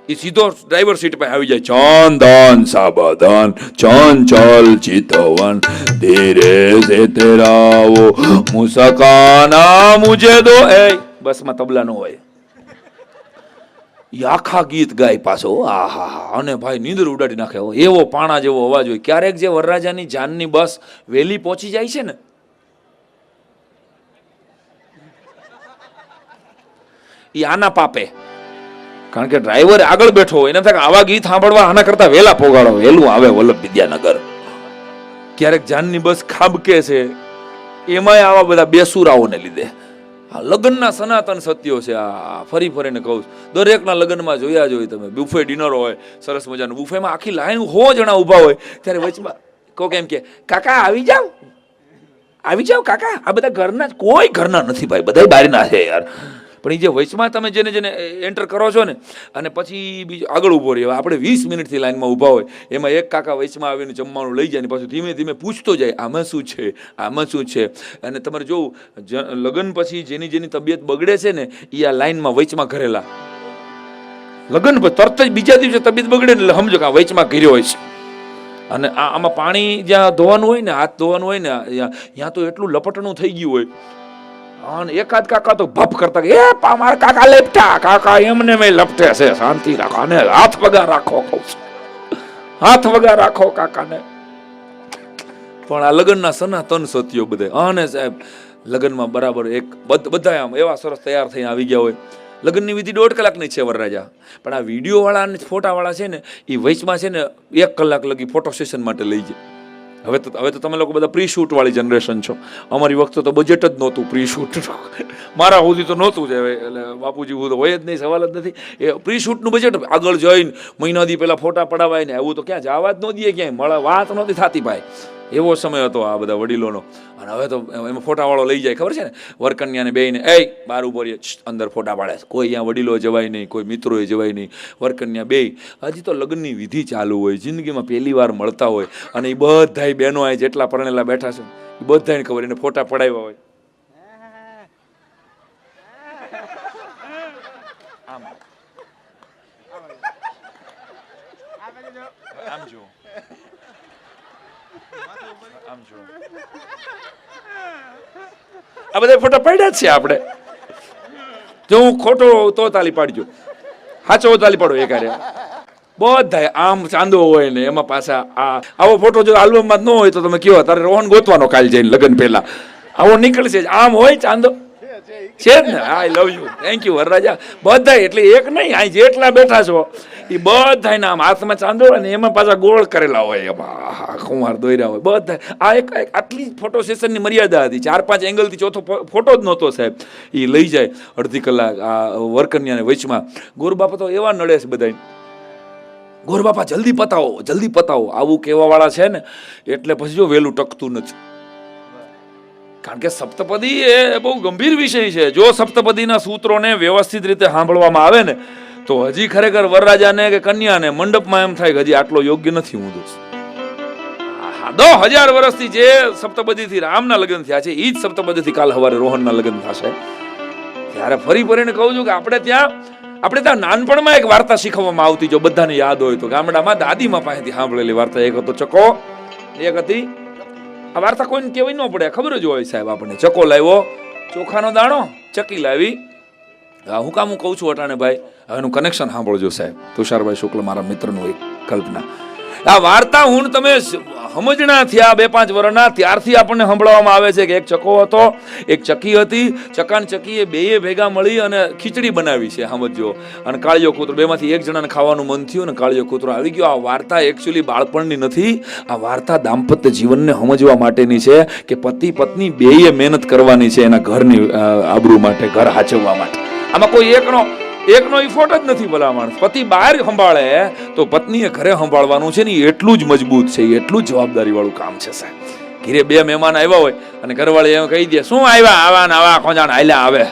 એ સીધો driver seat પર આવી જાય, ચાંદન સાબધાન ચંચલ ચિતવન ધીરે સે તેરા વો મુસ્કાના મુજે દો. એ બસમાં તબલા નો હોય, આખા ગીત ગાય પાછો. આહા, અને ભાઈ નીંદર ઉડાડી નાખે એવો પાણા જેવો અવાજ હોય. ક્યારેક જે વરરાજાની જાનની બસ વહેલી પહોંચી જાય છે ને, એ આના પાપે, કારણ કે ડ્રાઈવર આગળ બેઠો હોય, એને થાય આવા ગીત સાંભળવા આના કરતા વહેલા પોગાડો, વહેલું આવે વલ્લભ વિદ્યાનગર. ક્યારેક જાનની બસ ખાબકે છે, એમાંય આવા બધા બેસુરાઓને લીધે. લગ્નના સનાતન સત્યો છે આ. ફરી ફરીને કહું, દરેકના લગ્નમાં જોયા જોઈ તમે, બુફે ડિનર હોય સરસ મજાનું, બુફેમાં આખી લાઈન 100 જણા ઊભા હોય, ત્યારે વચમાં કોક એમ કે કાકા આવી જાવ કાકા. આ બધા ઘરના, કોઈ ઘરના નથી ભાઈ, બધા બહારના છે યાર. પણ એ જે વચમાં તમે જેને જેને એન્ટર કરો છો ને, અને પછી બીજો આગળ ઊભો રહે, આપણે 20 મિનિટથી લાઈનમાં ઊભા હોય, એમાં એક કાકા વચમાં આવીને જમવાનું લઈ જાય ને પાછું ધીમે ધીમે પૂછતો જાય, આમાં શું છે, આમાં શું છે. અને તમારે જોવું, લગ્ન પછી જેની જેની તબિયત બગડે છે ને, એ આ લાઈનમાં વચમાં ઘરેલા. લગ્ન પછી તરત જ બીજા દિવસે તબિયત બગડે ને, એટલે સમજો કે આ વચમાં ઘર્યો હોય છે. અને આમાં પાણી જ્યાં ધોવાનું હોય ને, હાથ ધોવાનું હોય ને, ત્યાં તો એટલું લપટણું થઈ ગયું હોય. અને એકાદ કાકા તો ભપ કરતા કે એ મારા કાકા લેપટા, કાકા એમને મેં લપટે છે, શાંતિ રાખો, અને હાથ વગા રાખો, કહું છું, હાથ વગા રાખો કાકાને. પણ આ લગ્નના સનાતન સત્યો બધે. અને સાહેબ લગ્નમાં બરાબર એક બધા આમ એવા સરસ તૈયાર થઈને આવી ગયા હોય. લગ્નની વિધિ 1.5 કલાકની છે વરરાજા, પણ આ વિડીયો વાળા અને ફોટા વાળા છે ને, એ વચમાં છે ને 1 કલાક લગી ફોટો સેશન માટે લઈ જાય. હવે તો તમે લોકો બધા પ્રી શૂટ વાળી જનરેશન છો. અમારી વખતે તો બજેટ જ નહોતું પ્રી શૂટ, મારા સુધી તો નહોતું જ. એટલે બાપુજી હું તો હોય જ નહીં, સવાલ જ નથી. એ પ્રી શૂટનું બજેટ આગળ જઈને મહિના દી પહેલા ફોટા પડાવાય ને, એવું તો ક્યાં જવા જ ન દે, ક્યાંય મળે વાત નહોતી થતી ભાઈ. એવો સમય હતો આ બધા વડીલોનો. અને હવે તો એમાં ફોટાવાળો લઈ જાય, ખબર છે ને, વરકન્યાને બેયને એ બહાર ઉભો રહે, અંદર ફોટા પાડે. કોઈ અહીંયા વડીલો જવાય નહીં, કોઈ મિત્રોએ જવાય નહીં, વરકન્યા બેય. હજી તો લગ્નની વિધિ ચાલુ હોય, જિંદગીમાં પહેલી વાર મળતા હોય, અને એ બધાય બહેનો આ જેટલા પરણેલા બેઠા છે, એ બધાને ખબર, એને ફોટા પડાવ્યા હોય. આમ જો, આ બધા ફોટા પાડ્યા જ છે આપણે. જો હું ખોટો તો તાલી પાડજો, સાચો તાલી પાડો. એક હારે બધા આમ ચાંદો હોય ને, એમાં પાછા આવો ફોટો જો આલ્બમમાં ન હોય તો તમે કયો, તારે રોહન ગોતવાનો કાલ જઈને લગ્ન પહેલા. આવો નીકળશે, આમ હોય ચાંદો છે જ ને. આઈ લવ યુ, થેન્ક યુ વરરાજા. બધા, એટલે એક નહીં, અહીં જેટલા બેઠા છો એ બધા નામ હાથમાં ચાંદો હોય ને, એમાં પાછા ગોળ કરેલા હોય, એમાં કુંવાર દોર્યા હોય બધા. આ એક આટલી ફોટો સેશનની મર્યાદા હતી. 4-5 એંગલથી ચોથો ફોટો જ નહોતો સાહેબ. એ લઈ જાય અડધી કલાક આ વરકન્યાને વચમાં. ગોરબાપા તો એવા નડે છે બધા, ગોરબાપા જલ્દી પતાવો, જલ્દી પતાવો, આવું કહેવા વાળા છે ને. એટલે પછી જો વહેલું ટકતું નથી, કારણ કે સપ્તપદી એ બહુ ગંભીર વિષય છે. જો સપ્તપદીના સૂત્રોને વ્યવસ્થિત રીતે સાંભળવામાં આવે ને, તો હજી ખરેખર વરરાજાને કે કન્યાને મંડપમાં એમ થાય કે હજી આટલો યોગ્ય નથી. હું દોસ્ત 10,000 વર્ષથી જે સપ્તપદીથી રામના લગ્ન થયા છે, એ જ સપ્તપદીથી કાલ સવારે રોહનના લગ્ન થશે. ત્યારે ફરી ફરીને કહું છું કે આપણે ત્યાં નાનપણમાં એક વાર્તા શીખવવામાં આવતી, જો બધાને યાદ હોય તો. ગામડામાં દાદીમાં પાસેથી સાંભળેલી વાર્તા. એક હતો ચકો, એક હતી, આ વાર્તા કોઈને કહેવાય ન પડે, ખબર જ હોય સાહેબ આપણને. ચકો લાવ્યો ચોખાનો દાણો, ચકી લાવી. હું કામ હું કહું છું અટાણે ભાઈ, એનું કનેક્શન સાંભળજો સાહેબ. તુષારભાઈ શુક્લ મારા મિત્રનું એક કલ્પના. આ વાર્તા હું તમે સમજણા થયા 2-5 વર્ષના ત્યારથી આપણને સંભળાવવામાં આવે છે કે એક ચકો હતો, એક ચકી હતી. ચકાન ચકીએ બેયે ભેગા મળી અને ખીચડી બનાવી છે, સમજો. અને કાળિયો કૂતરો, બેમાંથી એક જણાને ખાવાનું મન થયું અને કાળિયો કૂતરો આવી ગયો. આ વાર્તા એકચ્યુઅલી બાળપણની નથી. આ વાર્તા દાંપત્ય જીવનને સમજવા માટેની છે કે પતિ પત્ની બેયે મહેનત કરવાની છે એના ઘરની આબરૂ માટે, ઘર હાચવવા માટે. આમાં કોઈ એકનો ઇફોર્ટ જ નથી. ભલા માણસ પતિ બહાર સંભાળે તો પત્નીએ ઘરે સંભાળવાનું છે ને, એટલું જ મજબૂત છે, એટલું જ જવાબદારી વાળું કામ છે સાહેબ. ઘરે 2 મહેમાન આવ્યા હોય અને ઘરવાળી એમ કહી દે, શું આવ્યા આવા ને આવા ખોજાણ હાલ્યા આવે,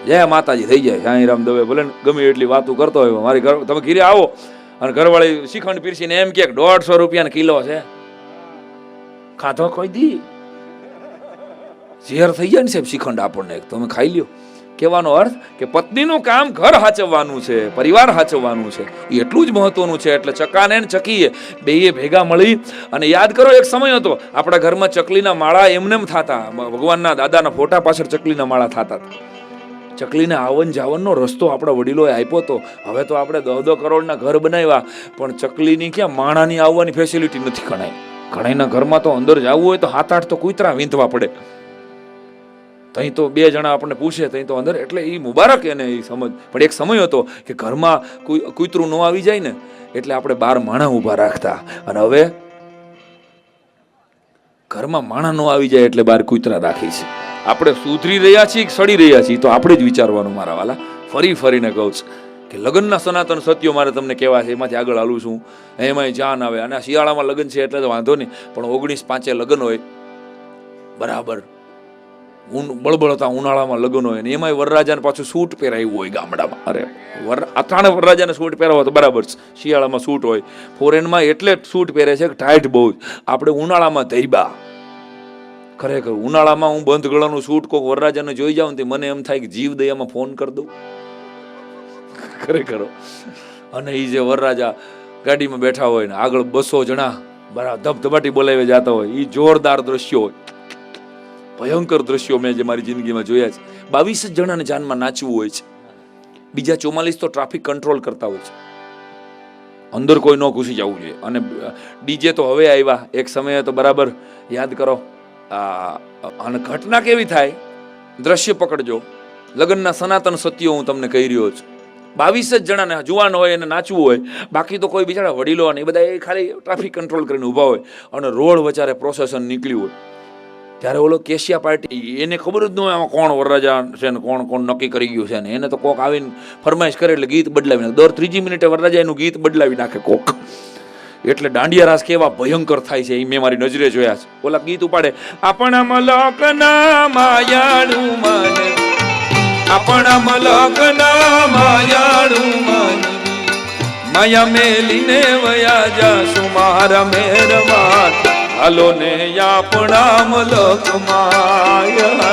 જય માતાજી થઈ જાય. સાંઈ રામ દવે ભલે ગમે એટલી વાતો કરતો હોય, મારી ઘર તમે ઘરે આવો અને ઘરવાળી શ્રીખંડ પીરસીને એમ કે 150 રૂપિયા કિલો છે, ખાધો કોઈ દી ઝેર થઈ જાય ને સાહેબ શ્રીખંડ આપણને, તમે ખાઈ લ્યો. કહેવાનો અર્થ કે પત્નીનું કામ ઘર હાચવવાનું છે, પરિવાર હાચવવાનું છે, એ એટલું જ મહત્વનું છે. એટલે ચકાને ને ચકીએ બેયે ભેગા મળી અને યાદ કરો, એક સમય હતો આપણા ઘરમાં ચકલીના માળા એમનેમ થતા, ભગવાનના દાદાના ફોટા પાછળ ચકલીના માળા થતા. ચકલીને આવન જાવનનો રસ્તો આપણા વડીલોએ આપ્યો હતો. હવે તો આપણે 10 કરોડના ઘર બનાવ્યા, પણ ચકલીની ક્યાં માણાની આવવાની ફેસિલિટી નથી. ઘણાના ઘરમાં તો અંદર જવું હોય તો 7-8 તો કૂતરા વીંધવા પડે. તહીં તો 2 જણા આપણને પૂછે તહીં તો અંદર, એટલે એ મુબારક એને એ સમજ. પણ એક સમય હતો કે ઘરમાં કૂતરું ન આવી જાય ને એટલે આપણે 12 માણા ઊભા રાખતા, અને હવે ઘરમાં માણા ન આવી જાય એટલે 12 કૂતરા રાખી છે. આપણે સુધરી રહ્યા છીએ કે સડી રહ્યા છીએ તો આપણે જ વિચારવાનું. મારા વાલા, ફરીને કહું છું કે લગ્નના સનાતન સત્યો મારે તમને કહેવા છે, એમાંથી આગળ હાલું છું. એમાંય જાન આવે, અને શિયાળામાં લગ્ન છે એટલે તો વાંધો નહીં, પણ 19/5 લગ્ન હોય બરાબર, બળબળતા ઉનાળામાં લગ્ન હોય, ને એમાંય વરરાજાને પાછું સૂટ પહેરાવ્યું હોય ગામડામાં. અરે અટાણે વરરાજાને સૂટ પહેરાવો તો બરાબર છે, શિયાળામાં સૂટ હોય. ફોરેનમાં એટલે સૂટ પહેરે છે કે ટાઈટ બહુ. આપણે ઉનાળામાં ધૈબા. ખરેખર ઉનાળામાં હું બંધ ગળાનું સૂટ કોક વરરાજાને જોઈ જાઉં તો મને એમ થાય કે જીવ દયામાં ફોન કરી દઉં. ખરેખર. અને એ જે વરરાજા ગાડીમાં બેઠા હોય ને આગળ 200 જણા બરાબર ધબધબાટી બોલાવી જતા હોય, એ જોરદાર દ્રશ્યો હોય, ભયંકર દ્રશ્યો મેં જે મારી જિંદગીમાં જોયા છે. 22 જણાને જાનમાં નાચવું હોય છે, બીજા 44 તો ટ્રાફિક કંટ્રોલ કરતા હોય છે. અંદર કોઈ ન ઘૂસી જવું જોઈએ. અને ડીજે તો હવે આવ્યા, એક સમયે તો બરાબર યાદ કરો. અને ઘટના કેવી થાય, દ્રશ્ય પકડજો. લગ્નના સનાતન સત્યો હું તમને કહી રહ્યો છું. 22 જણાને જુવાન હોય એને નાચવું હોય, બાકી તો કોઈ બિચારા વડીલો અને એ બધા એ ખાલી ટ્રાફિક કંટ્રોલ કરીને ઊભા હોય, અને રોડ વચારે પ્રોસેસન નીકળ્યું હોય. ત્યારે ઓલો કેશિયા પાર્ટી, એને ખબર જ ન હોય આમાં કોણ વરરાજા છે ને કોણ નક્કી કરી ગયું છે. ને એને તો કોક આવીને ફરમાઈશ કરે એટલે ગીત બદલાવી નાખે. દર 3જી મિનિટે વરરાજા એનું ગીત બદલાવી નાખે કોક. એટલે દાંડિયા રાસ કેવા ભયંકર થાય છે એ મેં મારી નજરે જોયા છે. ઓલા ગીત ઉપાડે, આપણા મલકના માયાળું મને, આપણા મલકના માયાળું મને, માયા મેલીને વયા જાશું મારા મહેરબાન, હાલો ને આપણા મલક માયા,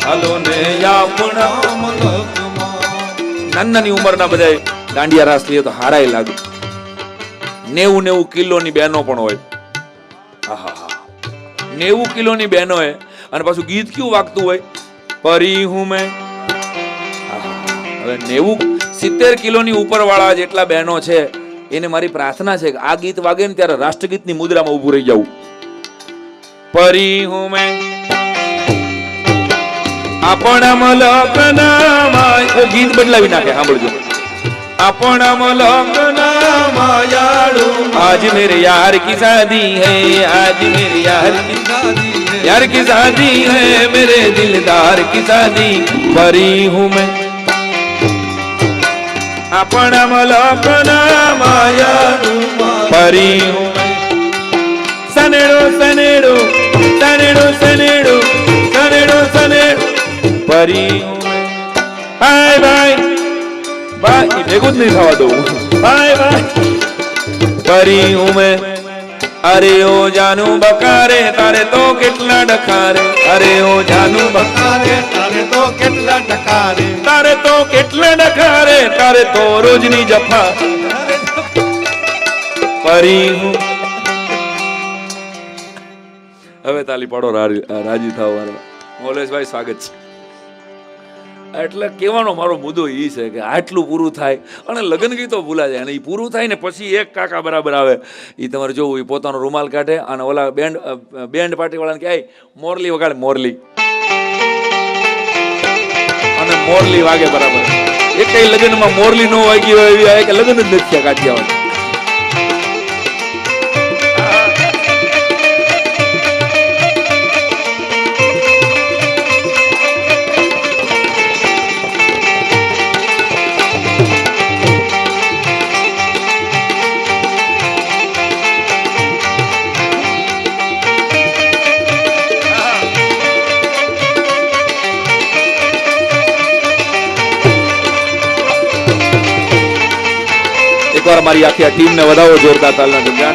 હાલો ને આપણા મલક માયા. નાની ઉંમરના બધા દાંડિયા રાસ લઈએ તો હારાય લાગે. 90 કિલોની બહેનો પણ હોય. 90 કિલોની બહેનો હોય, અને પાછું ગીત કેવું વાગતું હોય, પરી હું મેં. હવે 70 કિલોની ઉપર વાળા જેટલા બહેનો છે એને મારી પ્રાર્થના છે કે આ ગીત વાગે ને ત્યારે રાષ્ટ્રગીતની મુદ્રામાં ઊભું રહી જવું. પરી હું મેં આપણા મલકના માય, ગીત બદલાવી નાખે. સાંભળજો, આપણા મલકના માયાળું, આજ મેરે યાર કી શાદી હૈ, આજ મેરે યાર કી શાદી હૈ, યાર કી શાદી હૈ, મેરે દિલદાર કી શાદી, પરી હું મેં આપણા મલકના માયાળું, પરી હું મેં. સનેડો સનેડો સનેડો સનેડો સનેડો સનેડો, પરી હું મેં. બાય બાય બાય, ભેગું જ નહીં થવા દઉં. બાય બાય પરી હું મેં. અરે ઓ જાનું બકારે તારે તો કેટલા ડખારે, અરે ઓ જાનું બકારે તારે તો કેટલા ડખારે, તારે તો કેટલા ડખારે, તારે તો રોજની જફા, પરી હું. હવે તાલી પાડો, રાજી થવા. મોલેશભાઈ સ્વાગત છે. એટલે કહેવાનો મારો મુદ્દો એ છે કે આટલું પૂરું થાય અને લગ્ન ગીતો ભૂલા જાય, અને એ પૂરું થાય ને પછી એક કાકા બરાબર આવે, એ તમારે જોવું, એ પોતાનો રૂમાલ કાઢે અને ઓલા બેન્ડ પાર્ટી વાળાને કહે મોરલી વગાડે, મોરલી, અને મોરલી વાગે બરાબર. એક કઈ લગ્નમાં મોરલી ન વાગી હોય એવી આવે કે લગ્ન જ નથી થયા કાઠિયાવાડ. એકવાર મારી આખી આ ટીમને વધાવો જોરદાર તાલના ગંગા.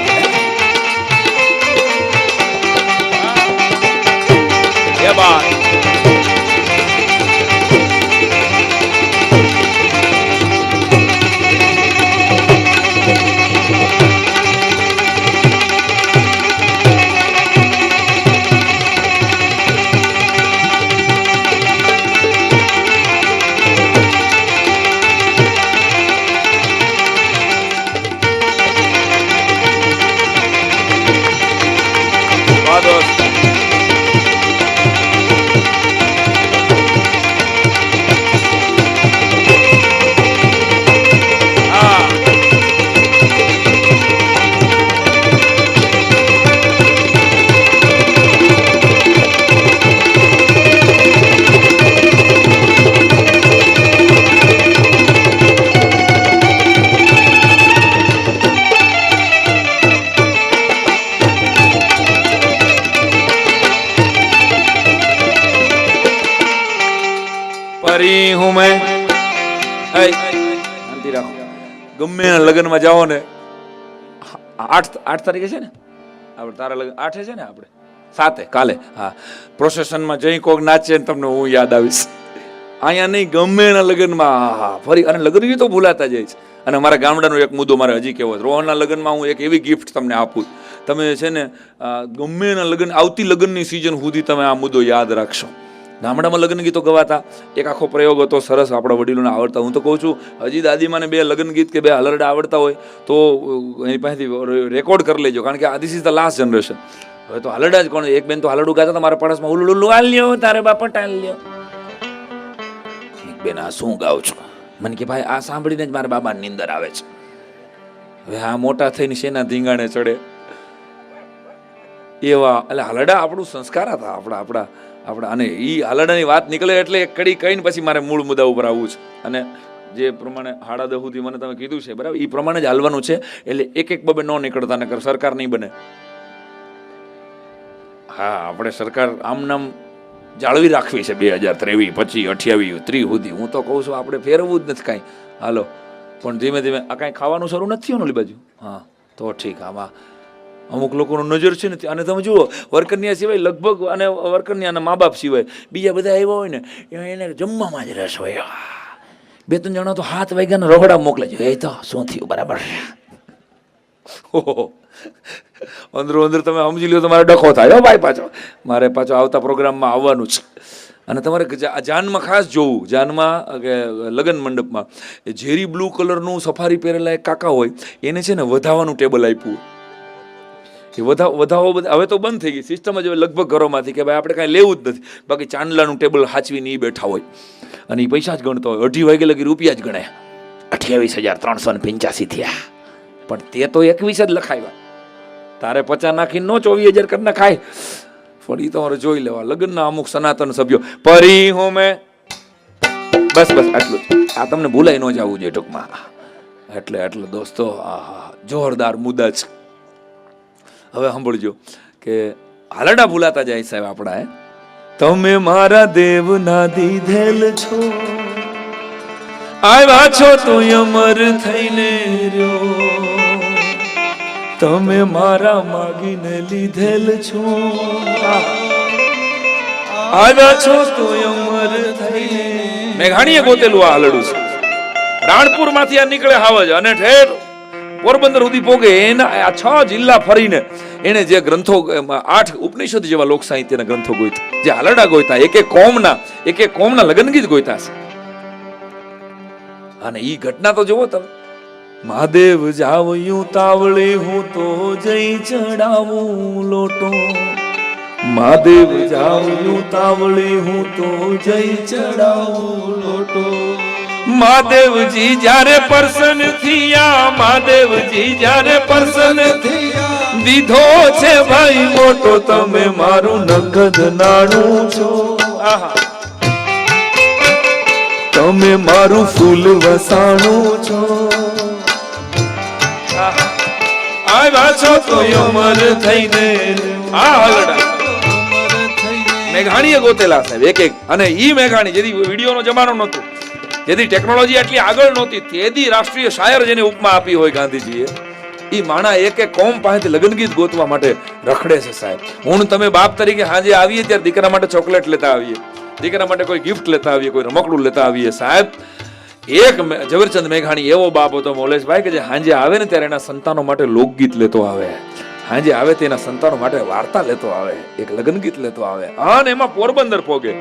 ગમે એના લગ્નમાં જાઓ ને, 8 તારીખે છે ને આપણે તારા લગ્ન 8 છે ને આપણે 7 કાલે, હા, પ્રોસેશનમાં જઈ કોક નાચે ને તમને હું યાદ આવીશ. અહીંયા નહીં, ગમે એના લગ્નમાં હા ફરી, અને લગ્ન તો ભૂલાતા જાય છે. અને મારા ગામડાનો એક મુદ્દો મારે હજી કહેવો, રોહનના લગ્નમાં હું એક એવી ગિફ્ટ તમને આપું, તમે છે ને ગમે એના લગ્ન, આવતી લગ્નની સિઝન સુધી તમે આ મુદ્દો યાદ રાખશો. ગામડામાં લગ્ન ગીતો ગવાતા, એક આખો પ્રયોગ હતો સરસ, આપણા વડીલોને આવડતા. હું તો કહું છું, હજી દાદીમાને 2 લગ્ન ગીત કે 2 હલરડા આવડતા હોય તો એની પાસેથી રેકોર્ડ કરી લેજો, કારણ કે this is the last generation. હવે તો હલરડા જ કોણ, એક બેન તો હલરડું ગાતા હતા મારા પાડોશમાં, ઉલ્લુ હાલ લ્યો તારે બાપા ટાલ લ્યો. એક બેન આ શું ગાવ છો? મને કે ભાઈ આ સાંભળીને જ મારા બાબાની નીંદર આવે છે. હવે આ મોટા થઈને શેના ધીંગાણે ચડે એવા, એટલે હલરડા આપણું સંસ્કાર હતા આપણા. અને એ હલરડાની વાત નીકળે એટલે એક કડી કહીને પછી મારે મૂળ મુદ્દા ઉપર આવવું છે. અને જે પ્રમાણે 10:30 સુધી મને તમે કીધું છે બરાબર, એ પ્રમાણે જ હાલવાનું છે. એટલે એક બબે ન નીકળતા, નકર સરકાર નહીં બને. હા, આપણે સરકાર આમ નામ જાળવી રાખવી છે 2023, 25, 28, 30 સુધી. હું તો કહું છું આપણે ફેરવવું જ નથી કાંઈ. હાલો, પણ ધીમે ધીમે આ કાંઈ ખાવાનું શરૂ નથી થયું ને ઓલી બાજુ? હા, તો ઠીક. આમાં અમુક લોકોનો નજર છે ને, અને તમે જુઓ વર્કરનિયા સિવાય લગભગ, અને વર્કરનિયાના મા બાપ સિવાય બીજા બધા આવ્યા હોય ને એને જમવામાં જ રસ હોય. 2-3 જણા તો 7 વાગ્યાના રોકડા મોકલે છે, એ તો શું થયું બરાબર. ઓહો, અંદરો અંદર તમે સમજી લ્યો, તમારે ડખો થાય ભાઈ. મારે પાછો આવતા પ્રોગ્રામમાં આવવાનું છે. અને તમારે જાનમાં ખાસ જોવું, જાનમાં લગ્ન મંડપમાં ઝેરી બ્લુ કલરનું સફારી પહેરેલા એક કાકા હોય, એને છે ને વધાવાનું ટેબલ આપ્યું. એ વધાવો બધા હવે તો બંધ થઈ ગઈ સિસ્ટમ જ, લગભગ ઘરોમાંથી કે ભાઈ આપણે કાંઈ લેવું જ નથી. બાકી ચાંદલાનું ટેબલ હાચવીને એ બેઠા હોય, અને એ પૈસા જ ગણતો હોય. 2:30 વાગે લગી રૂપિયા જ ગણે. 28,385 થયા, પણ તે તો 21 જ લખાવ્યા. તારે 50 નાખીને નો 24,000 કરીને ખાય. પણ એ તમારે જોઈ લેવા. લગ્નના અમુક સનાતન સભ્યો પરી હું મેં બસ આટલું જ. આ તમને ભૂલાઈ ન જવું જોઈએ ટૂંકમાં. એટલે દોસ્તો, જોરદાર મુદ્દા છે. હવે સાંભળજો કે હાલડા ભૂલાતા જાય સાહેબ આપણા. તમે મારા દેવના દીધેલ છો, આવ્યા છો તો અમર થઈને રહ્યો. તમે મારા માગીને લીધેલ છો, આવ્યા છો તો અમર થઈને. મેઘાણીએ ગોતેલું આ હાલડું છે. રાણપુર માંથી આ નીકળે હાવજ અને ઠેર પોરબંદર સુધી પોગે. એના આ 6 જિલ્લા ફરીને એને જે ગ્રંથો, 8 ઉપનિષદ જેવા લોક સાહિત્યના ગ્રંથો ગોઈતા, જે હાલડા ગોઈતા, એક એક કોમના લગ્ન ગીત ગોઈતા છે. અને ઈ ઘટના તો જુઓ તમે. મહાદેવ જાવયું તાવળે હું તો જઈ ચડાવું લોટો, મહાદેવ જાવયું તાવળે હું તો જઈ ચડાવું લોટો. મહાદેવજી જ્યારે પ્રસન્ન થયા, મહાદેવજી જ્યારે પ્રસન્ન થયા, દીધો છે ભાઈ મોટો તમે મારું નગદ નાણું છો. તમે મારું ફૂલ વસાણું છો. આવ્યા છો તો અમર થઈને. આ હલડા મેઘાણીએ ગોતેલા સાહેબ એક. અને ઈ મેઘાણી જેથી વિડીયોનો જમાનો નહોતો, જેથી ટેકનોલોજી આટલી આગળ નહોતી, તેથી રાષ્ટ્રીય શાયર જેને ઉપમા આપી હોય ગાંધીજીએ, ઈ માણા એક કોમ પાસેથી લગ્ન ગીત ગોતવા માટે રખડે છે સાહેબ. હું તમે બાપ તરીકે હાજે આવીએ ત્યારે દીકરા માટે ચોકલેટ લેતા આવીએ, દીકરા માટે કોઈ ગિફ્ટ લેતા આવીએ, કોઈ રમકડું લેતા આવીએ સાહેબ. એક ઝવેરચંદ મેઘાણી એવો બાપ હતો મોલેશભાઈ કે જે હાંજે આવે ને ત્યારે એના સંતાનો માટે લોકગીત લેતો આવે, હાંજે આવે તે એના સંતાનો માટે વાર્તા લેતો આવે, એક લગ્ન ગીત લેતો આવે. અને એમાં પોરબંદર પોગે.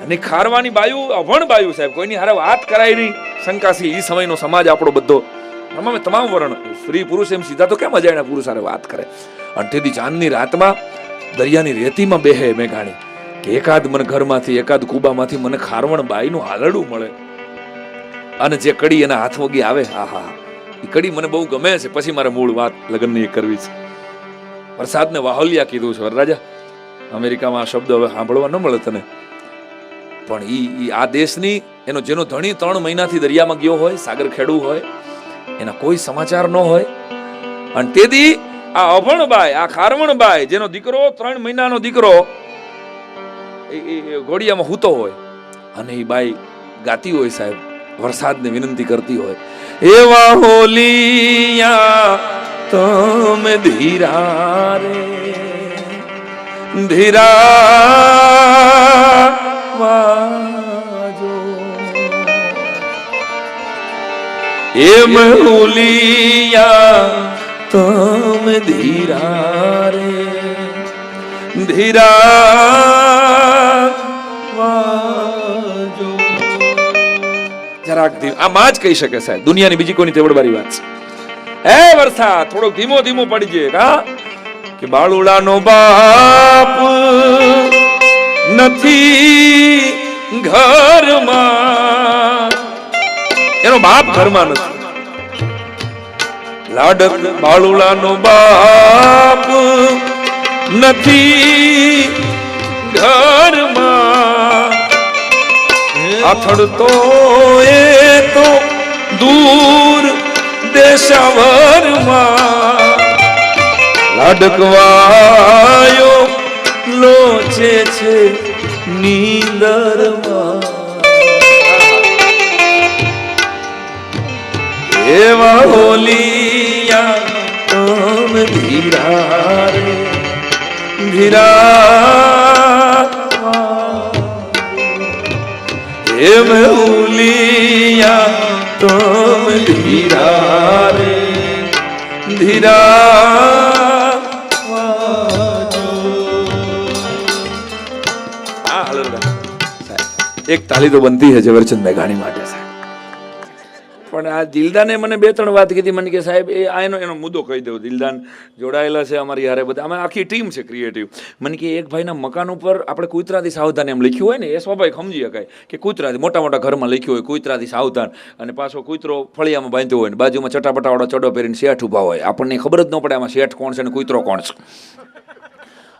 અને ખારવાની બાયુ, અભણ બાયુ સાહેબ, કોઈની હારે વાત કરાય નહીં. શંકાસી ઈ સમયનો સમાજ આપણો બધો, તમામ વર્ણ, સ્ત્રી પુરુષ એમ સીધા તો કેમ અજાણ્યા પુરુષ હારે વાત કરે. અંઠેથી ચાંદની રાતમાં દરિયાની રેતીમાં બેહે મેઘાણી કે એકાદ મને ઘરમાંથી, એકાદ કુબામાંથી મને ખારવણ બાઈનું હાલડું મળે. અને જે કડી એના હાથ વગી આવે, આહા, એ કડી મને બહુ ગમે છે. પછી મારે મૂળ વાત લગ્નની કરવી છે. વરસાદને વાહોલિયા કીધું છે વરરાજા. અમેરિકામાં આ શબ્દ હવે સાંભળવા ન મળે તને, પણ ઈ આ દેશની, એનો જેનો ધણી 3 મહિનાથી દરિયામાં ગયો હોય, સાગર ખેડવું હોય, એના કોઈ સમાચાર ન હોય. અને તેથી આ અભણબાઈ, આ ખારવણબાઈ, જેનો દીકરો 3 મહિનાનો દીકરો ઘોડિયામાં હૂતો હોય, અને એ બાઈ ગાતી હોય સાહેબ વરસાદને વિનંતી કરતી હોય, એવા હોલિયા તમે ધીરા રે ધીરા વાજો, એમ હોલિયા તમે ધીરા રે ધીરા વાજો. જરાક આ માં જ કહી શકે સાહેબ, દુનિયાની બીજી કોઈની તેવડવારી વાત છે. એ વરસાદ થોડોક ધીમો ધીમો પડી જાય કા કે બાળુડાનો બાપ નથી ઘરમાં, એનો બાપ ઘરમાં નથી. લાડક બાળુડાનો બાપ નથી ઘરમાં, આથડતો એ તો દૂર દેશાવરમાં, લાડકવાયો લોચે છે નીંદરમાં, એવા હોલિયા તમે ધીરા રે ધીરા, એમ હોલિયા તમે ધીરા રે ધીરા. એક તાલી તો બનતી છે ઝવેરચંદ મેઘાણી માટે સાહેબ. પણ આ દિલદાને મને બે ત્રણ વાત કીધી, મને કે સાહેબ એ આ એનો મુદ્દો કહી દઉં. દિલદાન જોડાયેલા છે અમારી હારે બધા, અમે આખી ટીમ છે ક્રિએટિવ. મને કે એક ભાઈના મકાન ઉપર આપણે કૂતરાથી સાવધાન એમ લખ્યું હોય ને, એ સ્વાભાવિક સમજી શકાય કે કૂતરાથી, મોટા મોટા ઘરમાં લખ્યું હોય કૂતરાથી સાવધાન, અને પાછો કૂતરો ફળિયામાં બાંધ્યો હોય ને બાજુમાં ચટાપટાવાળો ચડો પહેરીને શેઠ ઊભા હોય, આપણને ખબર જ ન પડે આમાં શેઠ કોણ છે ને કૂતરો કોણ છે.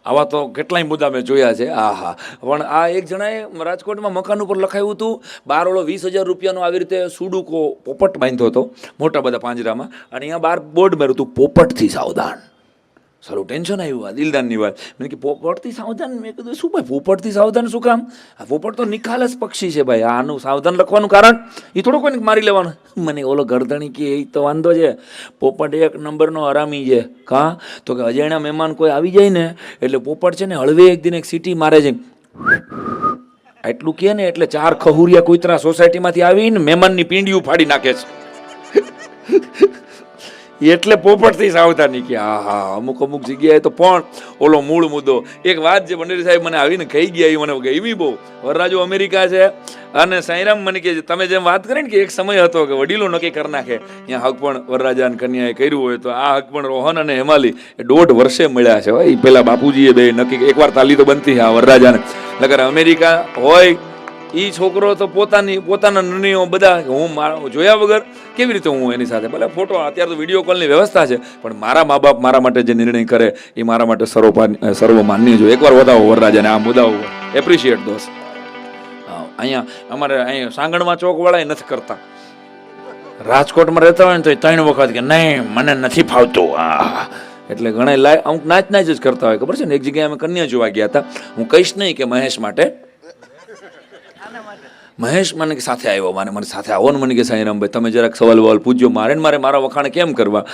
આવા તો કેટલાય મુદ્દા મેં જોયા છે. આ હા, પણ આ એક જણાએ રાજકોટમાં મકાન ઉપર લખાયું હતું, બારોળો 20,000 રૂપિયાનો આવી રીતે સુડુકો પોપટ બાંધ્યો હતો મોટા બધા પાંજરામાં, અને અહીંયા બહાર બોર્ડ માર્યું હતું પોપટથી સાવધાન. સારું ટેન્શન આવ્યું આ દિલદાનની વાત. મેં કે પોપટથી સાવધાન, મેં કીધું શું ભાઈ પોપટથી સાવધાન શું કામ? આ પોપટ તો નિખાલસ પક્ષી છે ભાઈ, આનું સાવધાન લખવાનું કારણ એ થોડું કોઈને મારી લેવાનું. મને ઓલો ગરદણી કે એ તો વાંધો છે, પોપટ એક નંબરનો હરામી છે. કાં તો કે અજાણ્યા મહેમાન કોઈ આવી જાય ને એટલે પોપટ છે ને હળવે એક દિન એક સીટી મારે છે, એટલું કહે ને એટલે 4 ખહુરિયા કૂતરા સોસાયટીમાંથી આવીને મહેમાનની પીંડિયું ફાડી નાખે છે. એટલે પોપટથી સાવધાની કે હા હા. અમુક અમુક જગ્યાએ તો પણ ઓલો મૂળ મુદ્દો. એક વાત જે ભંડેરી સાહેબ મને આવીને કહી ગયા, એ મને ગમી બહુ. વરરાજો અમેરિકા છે અને સાંઈરામ મને કે તમે જેમ વાત કરી ને કે એક સમય હતો કે વડીલો નક્કી કરી નાખે ત્યાં હક પણ વરરાજા અને કન્યાએ કર્યું હોય, તો આ હક પણ રોહન અને હેમાલી એ 1.5 વર્ષે મળ્યા છે. એ પેલા બાપુજીએ બે નક્કી એકવાર તાલી તો બનતી છે આ વરરાજાને. નકર અમેરિકા હોય એ છોકરો તો પોતાના નિર્ણયો બધા હું જોયા વગર કેવી રીતે હું એની સાથે, ભલે ફોટો અત્યારે તો વિડીયો કોલની વ્યવસ્થા છે, પણ મારા મા બાપ મારા માટે જે નિર્ણય કરે એ મારા માટે સર્વમાન્ય જો. એકવાર વધાવો વરરાજાને આ મુદ્દાઓ એપ્રિશિએટ દોસ્ત. અહીંયા અમારે અહીંયા સાંગણમાં ચોકવાળા નથી કરતા, રાજકોટમાં રહેતા હોય ને તો 3 વખત કે નહીં મને નથી ફાવતું. એટલે ઘણા અમુક નાચ જ કરતા હોય. ખબર છે ને, એક જગ્યાએ અમે કન્યા જોવા ગયા હતા, હું કહીશ નહીં કે મહેશ માટે, મહેશ મને સાથે આવ્યો, મને સાથે આવો ને, મને કે સાંઈરામભાઈ તમે જરાક સવાલ વવાલ પૂછજો, મારા વખાણ કેમ કરવા.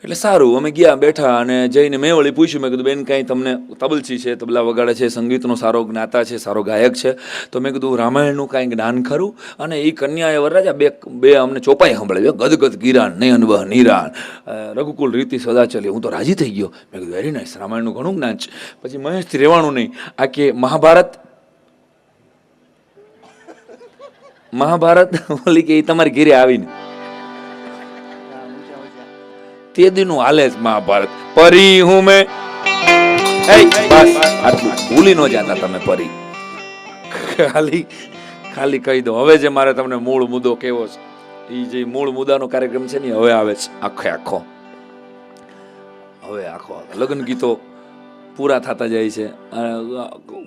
એટલે સારું, અમે ગયા બેઠા અને જઈને મેં વળી પૂછ્યું, મેં કીધું બેન કાંઈ તમને તબલચી છે, તબલા વગાડે છે, સંગીતનો સારો જ્ઞાતા છે, સારો ગાયક છે, તો મેં કીધું રામાયણનું કાંઈ જ્ઞાન ખરું? અને એ કન્યાએ વરરાજા બે અમને ચોપાઈ સંભળાવ્યો, ગદગદ ગિરાન નયન વહ નિરાન રઘુકુલ રીતિ સદા ચલી. હું તો રાજી થઈ ગયો, મેં કીધું વેરી નાઇસ, રામાયણનું ઘણું જ્ઞાન છે. પછી મહેશથી રહેવાનું નહીં, આ કે મહાભારત ઓલી કે તમારી ઘેરે આવીને તે દીનું હાલે જ મહાભારત. પરી હું મેં બસ આટલું ભૂલી ન જાતા તમે પરી. ખાલી કહી દો. હવે જે મારે તમને મૂળ મુદ્દો કેવો છે, એ જે મૂળ મુદ્દાનો કાર્યક્રમ છે ને હવે આવે છે આખો લગ્ન ગીતો પૂરા થતા જાય છે.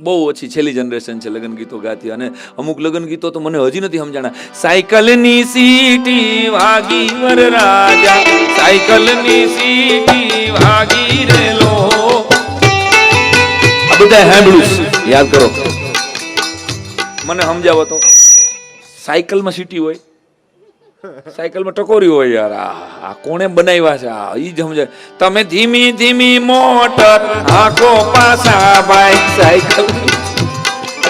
બહુ ઓછી છેલ્લી જનરેશન છે લગ્ન ગીતો ગાતી, અને અમુક લગ્ન ગીતો તો મને હજી નથી સમજાણા. સાયકલની સીટી વાગી વરરાજા, સાયકલની સીટી વાગી રેલો. આ બધા સાંભળ્યું યાદ કરો, મને સમજાવો તો. સાયકલમાં સીટી હોય સાયકલમાં ટકોરી હોય યાર. આ કોણે બનાવ્યા છે? આ ઈ જ સમજાય. તમે ધીમી ધીમી મોટર આખો પાછા ભાઈ સાયકલ.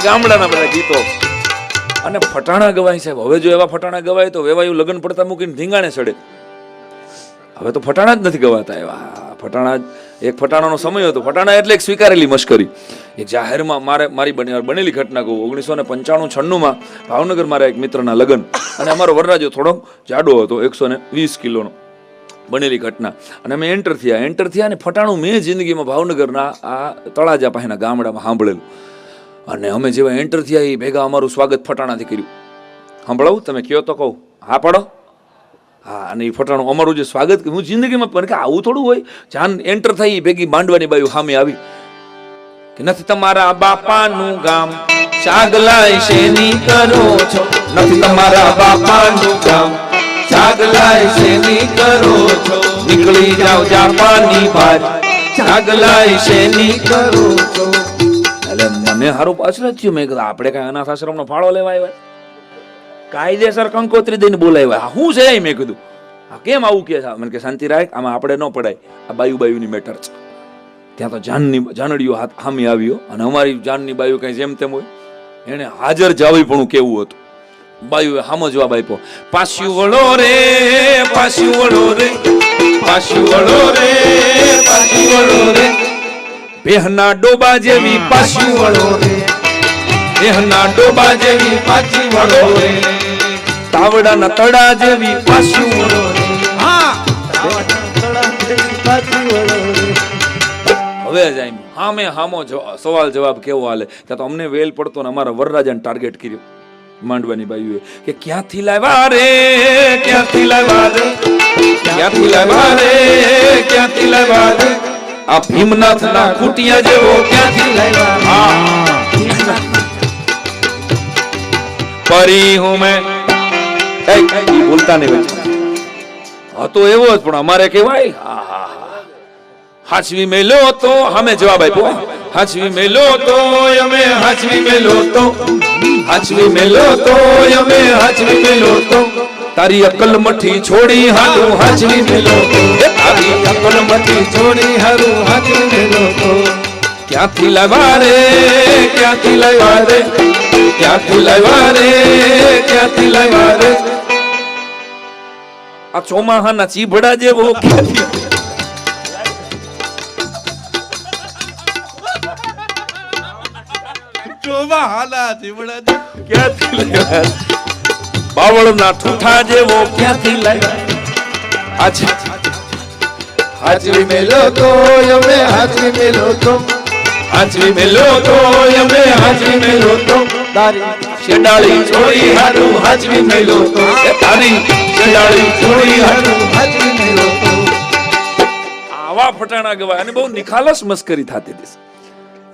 ગામડાના બધા ગીતો અને ફટાણા ગવાય સાહેબ. હવે જો એવા ફટાણા ગવાય તો વેવાયું લગ્ન પડતા મૂકીને ધીંગાણે ચડે. હવે તો ફટાણા જ નથી ગવાતા એવા. ફટાણા એક ફટાણાનો સમય હતો. ફટાણા એટલે એક સ્વીકારેલી મશ્કરી. એક જાહેરમાં મારી બનેલી ઘટના કહું. 1995-96માં ભાવનગર મારા એક મિત્રના લગ્ન અને અમારો વરરાજો થોડો જાડો હતો, 120 કિલોનો. બનેલી ઘટના અને અમે એન્ટર થયા ને ફટાણું મેં જિંદગીમાં ભાવનગરના આ તળાજા પાસેના ગામડામાં સાંભળેલું. અને અમે જેવા એન્ટર થયા એ ભેગા અમારું સ્વાગત ફટાણાથી કર્યું. સાંભળાવું? તમે કહો તો કહું. હા પાડો. હા. અને એ ફટાણું અમારું જે સ્વાગત, હું જિંદગીમાં પણ કે આવું થોડું હોય. જાન એન્ટર થઈ એ ભેગી માંડવાની બાયું સામે આવી કે નથી તમારા બાપાનું ગામ ચાગલાય શેની કરો છો, નથી તમારા બાપાનું ગામ ચાગલાય શેની કરો છો, નીકળી જાવ જાપાની બાર ચાગલાય શેની કરો છો. એટલે મને સારું પાછળ થયું. મેં કીધું આપણે કઈ અનાથ આશ્રમનો ફાળો લેવા આવ્યા? કાયદેસર કંકોત્રી દઈને બોલાવ્યા. શું છે? મેં કીધું કેમ આવું કે છે? મને કે શાંતિ રાખ, આમાં આપણે ન પડાય, આ બાયુની મેટર છે. ત્યાં તો જાનડીઓ હામી આવ્યો અને અમારી જાનની બાયુ કઈ જેમ તેમ હોય. એને હાજર જાવી પણ કેવું હતું. બાયુએ હામો જવાબ આપ્યો, પાછું વળો રે, પાછું વળો રે, પાછું વળો રે, પાછું વળો રે, બેહના ડોબા જેવી પાછું વળો રે, બેહના ડોબા જેવી પાછી વળો રે, તાવડાના તળા જેવી પાછું વળો રે. હા, હવે જાય હામે હામો સવાલ જવાબ કેવો હાલે. ત્યાં તો અમને વેલ પડતો ને અમારા વરરાજાને ટાર્ગેટ કર્યો માંડવાની બાયુએ કે ક્યાંથી લાવ્યા રે, ક્યાંથી લાવ્યા રે, ક્યાંથી લાવ્યા રે, ક્યાંથી લાવ્યા રે, આ ભીમનાથના ખૂટિયા જેવો ક્યાંથી લાવ્યા. પરી હું મેં બોલતા નહીં હતો એવો જ, પણ અમારે કેવાય હાચવી મેલો તો અમે જવાબ આપ્યો. હાચવી મેલો તો અમે હાચવી મેલો તો, હાચવી મેલો તો અમે હાચવી મેલો તો, તારી અકલ મઠી છોડી હારું હાચવી મેલો તો, તારી અકલ મઠી છોડી હારું હાચવી મેલો તો. ક્યાંથી લાવ્યા રે, ક્યાંથી લાવ્યા રે, ક્યાંથી લાવ્યા રે, ક્યાંથી લાવ્યા રે, આ ચોમાહાના ચીભડા જેવો ક્યાંથી. બાવળના ઠૂઠા જેવો ક્યાંથી લાવ્યા. હાચવી મેલો તો અમે હાચવી મેલો તો, હાચવી મેલો તો અમે હાચવી મેલો તો, તારી શેડાળી છોડી હારું હાચવી મેલો તો, તારી શેડાળી છોડી હારું હાચવી મેલો તો. આવા ફટાણા ગવાય અને બહુ નિખાલસ મસ્કરી થતી હતી.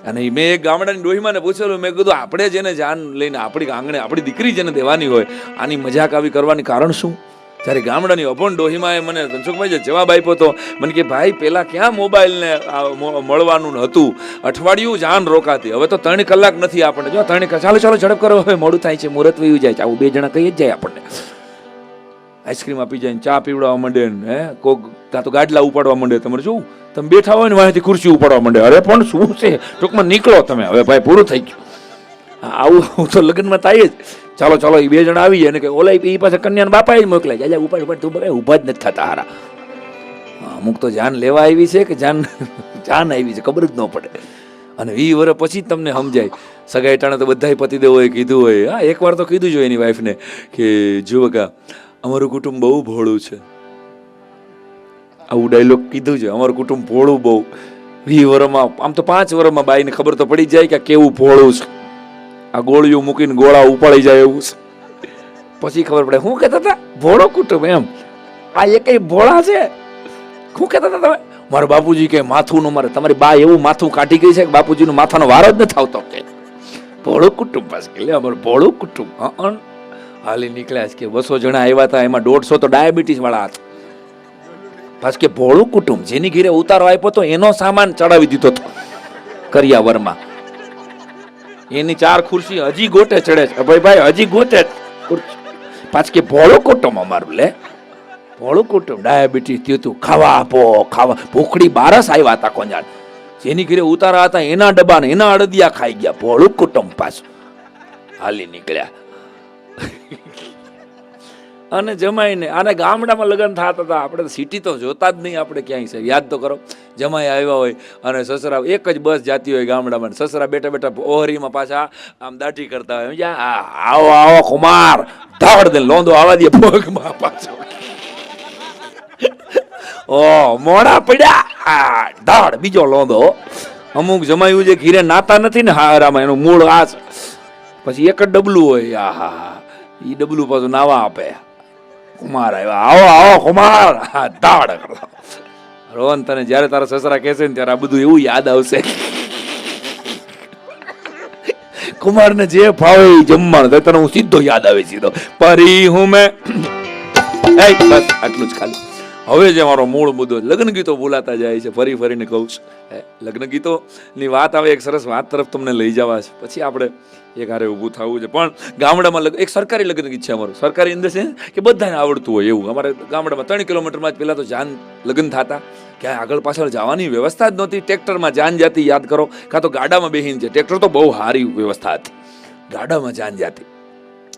અને મેં એક ગામડાની ડોહીમાને પૂછેલું, મેં કીધું આપણે જેને જાન લઈને આપણી આંગણે આપણી દીકરી જેને દેવાની હોય આની મજાક આવી કરવાની કારણ શું? જ્યારે ગામડાની અભણ ડોહીમાએ મને ધનસુખભાઈ જે જવાબ આપ્યો તો, મને કે ભાઈ પેલા ક્યાં મોબાઈલને મળવાનું હતું, અઠવાડિયું જાન રોકાતી, હવે તો 3 કલાક નથી આપણને. જો 3 કલાક ચાલો ચાલો ઝડપ કરો, હવે મોડું થાય છે, મુહૂર્ત વયું જાય છે, આવું 2 જણા કહી જ જાય આપણને. આઈસ્ક્રીમ આપી જાય, ચા પીવડાવવા માંડે, હે કોક કાં તો ગાડલા ઉપાડવા માંડે. તમારે જોવું તમે બેઠા હોય ને વાંથી ખુરશી ઉપાડવા માંડે. અરે પણ શું છે, ટૂંકમાં નીકળો તમે, હવે ભાઈ પૂરું થઈ ગયું. આવું તો લગ્નમાં થાય જ. ચાલો ચાલો એ 2 જણા આવી જાય ને કે ઓલા એ પાસે કન્યાના બાપા જ મોકલાય જાય, ઉપાડ ઉપાડ, તું બરાબર ઊભા જ નથી થતા હારા. અમુક તો જાન લેવા આવી છે કે જાન આવી છે ખબર જ ન પડે. અને 20 વર્ષ પછી તમને સમજાય. સગાઈ ટાણે તો બધાય પતિદેવોએ કીધું હોય. હા, એકવાર તો કીધું જ હોય એની વાઈફને કે જુઓ કા અમારું કુટુંબ બહુ ભોળું છે. આવું ડાયલોગ કીધું છે, અમારું કુટુંબ ભોળું બહુ. 20 વર્ષમાં આમ તો 5 વર્ષમાં બાઈને ખબર તો પડી જાય કે કેવું ભોળું છે. આ ગોળીઓ મૂકીને ગોળા ઉપાડી જાય એવું છે. પછી ખબર પડે શું કહેતા હતા, ભોળો કુટુંબ એમ. આ એ કઈ ભોળા છે? શું કહેતા હતા તમે? મારા બાપુજી કે માથું નું, મારે તમારી બા એવું માથું કાઢી ગઈ છે કે બાપુજી નું માથાનો વારો જ નથી આવતો. કે ભોળું કુટુંબ પાસે કે અમારું ભોળું કુટુંબ. હાલી નીકળ્યા છે કે 200 જણા આવ્યા હતા, એમાં 150 તો ડાયાબિટીસ વાળા હતા. પાછું કે ભોળું કુટુંબ, જેની ઘરે ઉતારો આપ્યો તો એનો સામાન ચડાવી દીધો હતો કરિયાવરમાં. એની 4 ખુરશી હજી ગોટે ચડે છે ભાઈ, હજી ગોટે પાછ કે ભોળો કુટુંબ અમારું લે, ભોળું કુટુંબ, ડાયાબિટીસ થયું તું, ખાવા આપો ખાવા, ભૂખડી બારસ આવ્યા હતા કોંજાણ, જેની ઘરે ઉતારા હતા એના ડબ્બા ને એના અડદિયા ખાઈ ગયા, ભોળું કુટુંબ પાછું હાલી નીકળ્યા. અને જમાઈને આને ગામડામાં લગ્ન થતા હતા, આપણે સિટી તો જોતા જ નહીં, આપણે ક્યાંય છે યાદ તો કરો. જમાઈ આવ્યા હોય અને સસરા એક જ બસ જાતી હોય ગામડામાં, સસરા બેઠા બેઠા ઓહરીમાં પાછા આમ દાઢી કરતા હોય, આવો આવો કુમાર, ધાડ દે લોંદો આવા દે પગમાં પાછો, ઓ મોડા પડ્યા ધાડ બીજો લોંદો. અમુક જમાયું જે ઘીરે નાતા નથી ને હારામાં, એનું મૂળ આ પછી એક જ ડબલું હોય, આહા ઈ ડબલું પાછું નાવા આપે, કુમાર આવ્યા, આવો આવો કુમાર, ધાડ કરતા. રોહન તને જયારે તારા સસરા કહેશે ને ત્યારે આ બધું એવું યાદ આવશે, કુમારને જે ભાવે જમવાનું તને હું સીધો યાદ આવે સીધો, પરી હું મેં બસ આટલું જ ખાલી. હવે જે મારો મૂળ મુદ્દો, લગ્ન ગીતો બોલાતા જાય છે, ફરી ફરીને કહું છું, લગ્ન ગીતોની વાત આવે, એક સરસ વાત તરફ તમને લઈ જવા છે, પછી આપણે એક હારે ઊભું થવું છે. પણ ગામડામાં એક સરકારી લગ્ન ગીત છે અમારું, સરકારી અંદર છે કે બધાને આવડતું હોય એવું. અમારે ગામડામાં 3 કિલોમીટરમાં જ પહેલાં તો જાન લગ્ન થતા, ક્યાંય આગળ પાછળ જવાની વ્યવસ્થા જ નહોતી, ટ્રેક્ટરમાં જાન જાતી યાદ કરો, કાં તો ગાડામાં બેહીને છે, ટ્રેક્ટર તો બહુ સારી વ્યવસ્થા હતી, ગાડામાં જાન જાતી.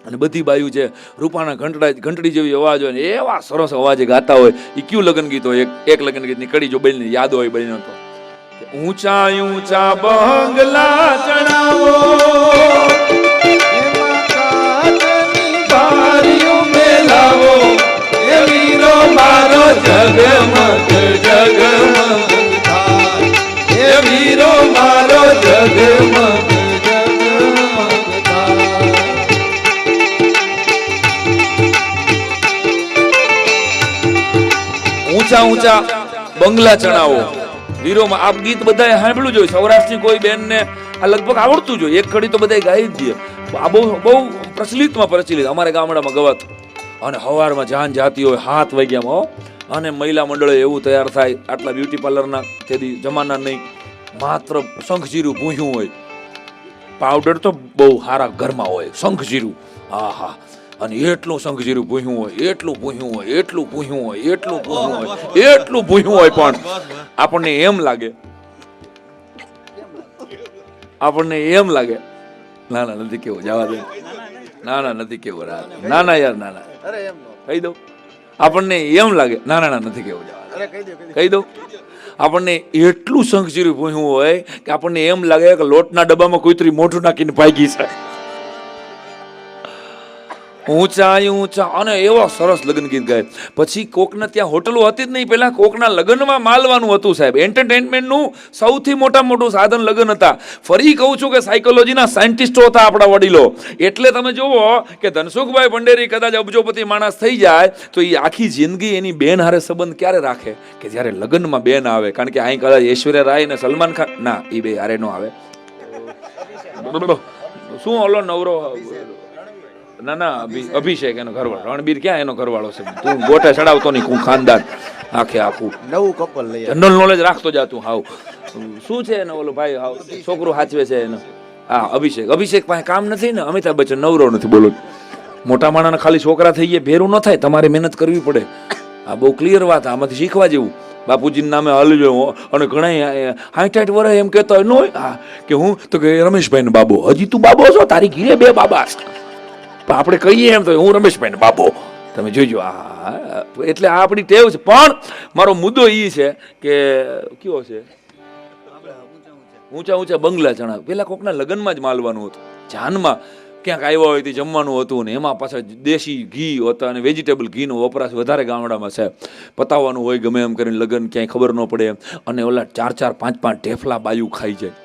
અને બધી બાયું છે રૂપાના ઘંટડી જેવી અવાજ હોય ને એવા સરસ અવાજે ગાતા હોય. એ કયું લગ્ન ગીત હોય? એક લગ્ન ગીતની કડી જો બહેનને યાદ હોય, બહેનો તો ઊંચા ઊંચા બંગલા ચડાવો, મેલાવો, એ વીરો મારો જગમગ જગમગ થાય, એ વીરો મારો જગમગ. ઊંચા ઊંચા બંગલા ચણાવો વીરોમાં. આ ગીત બધાએ સાંભળ્યું જોઈએ, સૌરાષ્ટ્રની કોઈ બેનને આ લગભગ આવડતું જોઈએ, એક કડી તો બધા ગાઈ જ દે. આ બહુ બહુ પ્રચલિત અમારે ગામડામાં ગવાતું. અને સવારમાં જાન જાતી હોય 7 વાગ્યામાં, અને મહિલા મંડળે એવું તૈયાર થાય, આટલા બ્યુટી પાર્લરના તેથી જમાના નહીં, માત્ર શંખજીરું ભૂંયું હોય, પાવડર તો બહુ સારા ઘરમાં હોય, શંખજીરું, આહા, અને એટલું શંખજીરું ભૂંયું હોય, એટલું ભૂંયું હોય, એટલું ભૂંયું હોય, એટલું ભૂંયું હોય, એટલું ભૂંયું હોય, પણ આપણને એમ લાગે ના ના નથી કેવું, જવા દે, ના ના નથી કેવું, ના ના યાર, ના ના કહી દઉં, આપણને એમ લાગે, ના ના નથી કેવું, કહી દઉં, આપણને એટલું શંખજીરું ભૂંયું હોય કે આપણને એમ લાગે કે લોટના ડબ્બામાં કૂતરી મોઢું નાખીને ભાગી છે. ઊંચા ઊંચા, અને એવો સરસ લગ્ન ગીત ગાય. પછી કોકના ત્યાં હોટલો હતી જ નહીં, પહેલા કોકના લગ્નમાં માલવાનું હતું સાહેબ. એન્ટરટેનમેન્ટનું સૌથી મોટું સાધન લગ્ન હતા. ફરી કહું છું કે સાયકોલોજીના સાયન્ટિસ્ટો હતા આપણા વડીલો. એટલે તમે જુઓ કે ધનસુખભાઈ ભંડેરી કદાચ અબજોપતિ માણસ થઈ જાય તો એ આખી જિંદગી એની બેન હારે સંબંધ ક્યારે રાખે? કે જ્યારે લગ્નમાં બેન આવે. કારણ કે અહીં કદાચ ઐશ્વર્યા રાય ને સલમાન ખાન, ના એ બે હારે નો આવે. શું ઓલો નવરો, ના ના અભિષેક એનો ઘરવાળો, રણબીર ક્યાં એનો ઘરવાળો છે? તું ગોટે ચડાવતો નહીં, હું ખાનદાન આખું નવું કપલ લઈ, જનરલ નોલેજ રાખતો જા તું. હાવ શું છે એનો ઓલો ભાઈ, હાવ છોકરો સાચવે છે એનો, હા અભિષેક પાસે કામ નથી ને, અમિતાભ બચ્ચન નવરો નથી. બોલો, મોટા માણસના ખાલી છોકરા થઈ ગયા ભેરું ન થાય, તમારે મહેનત કરવી પડે. આ બહુ ક્લિયર વાત, આમાંથી શીખવા જેવું. બાપુજીના નામે હાલજો. અને ઘણા 60 વર્ષ એમ કહેતા હોય ન હોય કે હું તો કે રમેશભાઈ બાબો, હજી તું બાબો છો? તારી ઘીરે 2 બાબા. આપણે કહીએ એમ તો હું રમેશભાઈ ને બાબો, તમે જોઈજો. એટલે આ આપણી ટેવ છે. પણ મારો મુદ્દો એ છે કે કયો છે, ઊંચા ઊંચા બંગલા ચણા. પેલા કોકના લગ્નમાં જ માલવાનું હતું, જાનમાં ક્યાંક આવ્યા હોય તે જમવાનું હતું, ને એમાં પાછા દેશી ઘી હતા અને વેજીટેબલ ઘીનો વપરાશ વધારે ગામડામાં છે. પતાવવાનું હોય ગમે એમ કરીને લગ્ન, ક્યાંય ખબર ન પડે. અને ઓલા 4-4, 5-5 ઢેફલા બાયું ખાઈ જાય.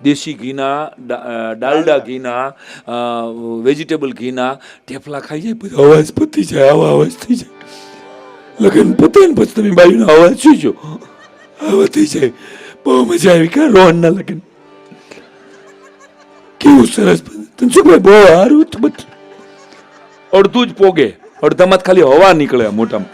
દેશી ઘીના, ડાલડા ઘીના, વેજીટેબલ ઘીના ઢેફલા ખાઈ જાય. પછી અવાજ પતી જાય, આવા અવાજ થઈ જાય. લગ્ન પતે ને પછી તમે બાયુનો અવાજ જોઈજો, આવા થઈ જાય. બહુ મજા આવી. કા રોહનના લગ્ન કેવું સરસ. શું ભાઈ બહુ સારું હતું. બધું અડધું જ પોગે, અડધામાં જ ખાલી હવા નીકળે મોટામાં.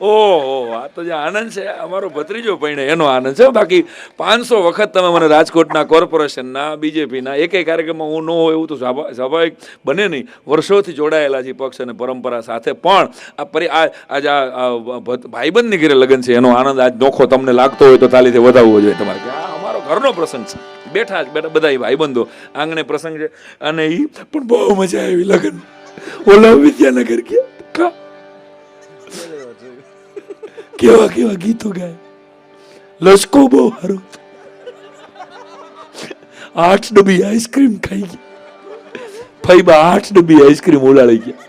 ઓહો, આ તો જે આનંદ છે અમારો ભત્રીજો પૈણે એનો આનંદ છે. બાકી 500 વખત તમે મને રાજકોટના કોર્પોરેશનના બીજેપીના એક કાર્યક્રમમાં હું ન હોય એવું તો સ્વાભાવિક બને નહીં. વર્ષોથી જોડાયેલા છે પક્ષ અને પરંપરા સાથે. પણ આજ ભાઈબંધની ઘરે લગ્ન છે એનો આનંદ આજ નોખો તમને લાગતો હોય તો તાલીથી વધાવવો જોઈએ તમારે કે આ અમારો ઘરનો પ્રસંગ છે. બેઠા બધા ભાઈબંધો આંગણે પ્રસંગ છે અને એ પણ બહુ મજા આવી લગ્ન ઓલા વિદ્યાનગર ગયા કેવા કેવા ગીતો ગાય. લસકો બહુ સારો, 8 ડબ્બી આઈસ્ક્રીમ ખાઈ ગઈ. ફઈબા 8 ડબ્બી આઈસ્ક્રીમ ઉલાળી ગયા.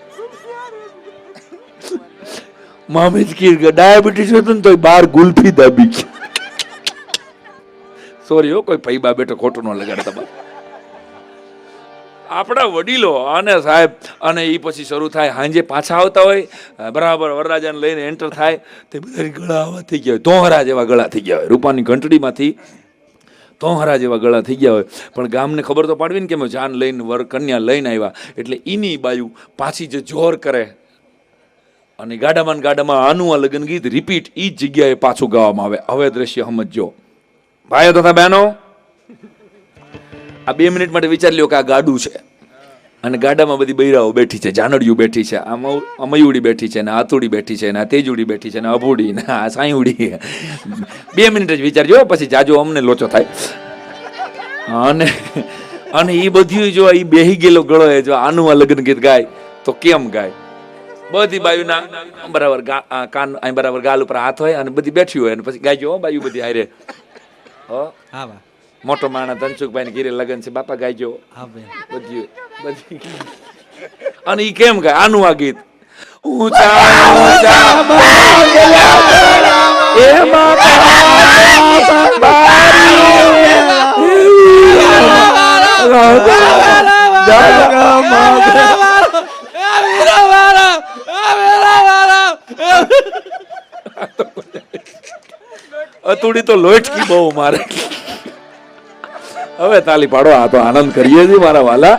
મામે જ કે ડાયાબિટીસ હતું ને તો 12 ગુલ્ફી દાબી ગઈ. સોરી હો, કોઈ ફઈબા બેઠો ખોટું ન લગાડતા. આપણા વડીલો અને સાહેબ અને એ પછી શરૂ થાય સાંજે પાછા આવતા હોય બરાબર વરરાજાને લઈને એન્ટર થાય તે બધા ગળા આવા થઈ ગયા હોય, તોહરા જેવા ગળા થઈ ગયા હોય, રૂપાની ઘંટડીમાંથી તોહરા જેવા ગળા થઈ ગયા હોય. પણ ગામને ખબર તો પાડવી ને કે મેં જાન લઈને વર કન્યા લઈને આવ્યા એટલે એની બાજુ પાછી જે જોર કરે અને ગાડામાં આનું આ લગ્ન ગીત રિપીટ એ જ જગ્યાએ પાછું ગાવામાં આવે. હવે દ્રશ્ય સમજો ભાઈઓ તથા બહેનો, આ 2 મિનિટ માટે વિચાર લ્યો કે આ ગાડું છે અને ગાડામાં બધી બૈરાઓ બેઠી છે, જાનડિયું બેઠી છે, આ મયુડી બેઠી છે ને આતુડી બેઠી છે ને આ તેજુડી બેઠી છે ને અભુડી ને આ સાંયુડી. 2 મિનિટ જ વિચારજો, પછી જાજો અમને લોચો થાય. અને એ બધી જો એ બેહી ગયેલો ગળો એ જો આનું આ લગ્ન ગીત ગાય તો કેમ ગાય? બધી બાયુના બરાબર કાન બરાબર ગાલ ઉપર હાથ હોય અને બધી બેઠી હોય અને પછી ગાયજો બાયુ બધી હારે. હા મોટો માણા ધનસુખભાઈ ને ઘીરે લગન છે બાપા ગાયજો બધી અને ઈ કેમ ગાય આનું આ ગીત? અતુડી તો લોટકી બહુ મારે. હવે તાલી પાડો, આ તો આનંદ કરીએ છીએ મારા વાલા.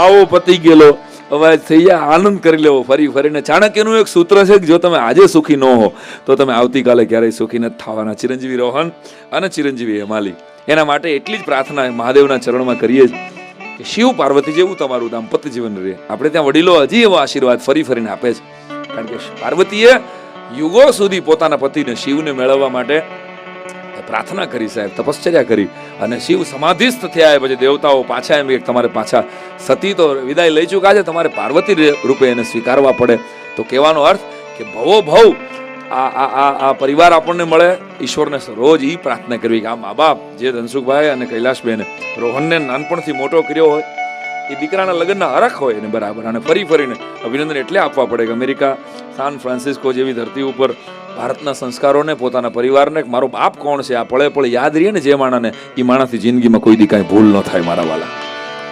આવો પતી ગયેલો અવાજ થઈ જાય, આનંદ કરી લેવો ફરી ફરીને. ચાણક્યનું એક સૂત્ર છે કે જો તમે આજે સુખી ન હો તો તમે આવતીકાલે ક્યારેય સુખી નથી થવાના. ચિરંજીવી રોહન અને ચિરંજીવી હેમાલી, એના માટે એટલી જ પ્રાર્થના મહાદેવના ચરણમાં કરીએ કે શિવ પાર્વતી જેવું તમારું દાંપત્ય જીવન રહે. આપણે ત્યાં વડીલો હજી એવો આશીર્વાદ ફરી ફરીને આપે છે, કારણ કે પાર્વતીએ યુગો સુધી પોતાના પતિને શિવને મેળવવા માટે પ્રાર્થના કરી સાહેબ, તપશ્ચર્યા કરી અને શિવ સમાધિસ્થ થયા. પછી દેવતાઓ પાછા એમ એક તમારે પાછા સતી તો વિદાય લઈ ચૂક્યા છે, તમારે પાર્વતી રૂપે એને સ્વીકારવા પડે. તો કહેવાનો અર્થ કે ભવો ભવ આ પરિવાર આપણને મળે. ઈશ્વરને રોજ એ પ્રાર્થના કરવી કે આ મા બાપ જે ધનસુખભાઈ અને કૈલાશબેન રોહનને નાનપણથી મોટો કર્યો હોય એ દીકરાના લગ્નના હરખ હોય ને બરાબર. અને ફરી ફરીને અભિનંદન એટલે આપવા પડે કે અમેરિકા સાન ફ્રાન્સિસ્કો જેવી ધરતી ઉપર ભારતના સંસ્કારોને પોતાના પરિવારને મારો બાપ કોણ છે આ પળે પળે યાદ રહીએ ને જે માણાને, એ માણાથી જિંદગીમાં કોઈ દી કાંઈ ભૂલ ન થાય. મારા વાલા,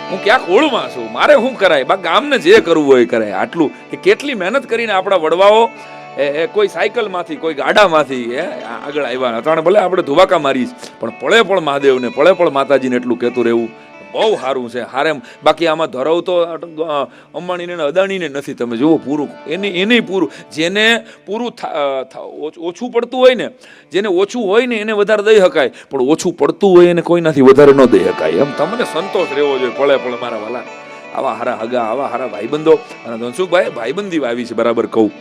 હું ક્યાંક ઓળમાં છું, મારે શું કરાય? બા ગામને જે કરવું હોય કરાય. આટલું કે કેટલી મહેનત કરીને આપણા વડવાઓ કોઈ સાયકલમાંથી કોઈ ગાડામાંથી આગળ આવ્યા. અટાણે ભલે આપણે ધુવાકા મારી પણ પળે પળ મહાદેવને પળે પળ માતાજીને એટલું કહેતું રહેવું બહુ સારું છે. હારે બાકી આમાં ધરાવ તો અંબાણીને અદાણીને નથી. તમે જુઓ પૂરું એને પૂરું, જેને પૂરું ઓછું પડતું હોય ને, જેને ઓછું હોય ને એને વધારે દઈ શકાય, પણ ઓછું પડતું હોય એને કોઈનાથી વધારે ન દઈ શકાય. એમ તમને સંતોષ રહેવો જોઈએ પળે પળ મારા વાલા. આવા હારા હગા, આવા હારા ભાઈબંધો. અને ધનસુખભાઈ ભાઈબંધી આવી છે બરાબર કહું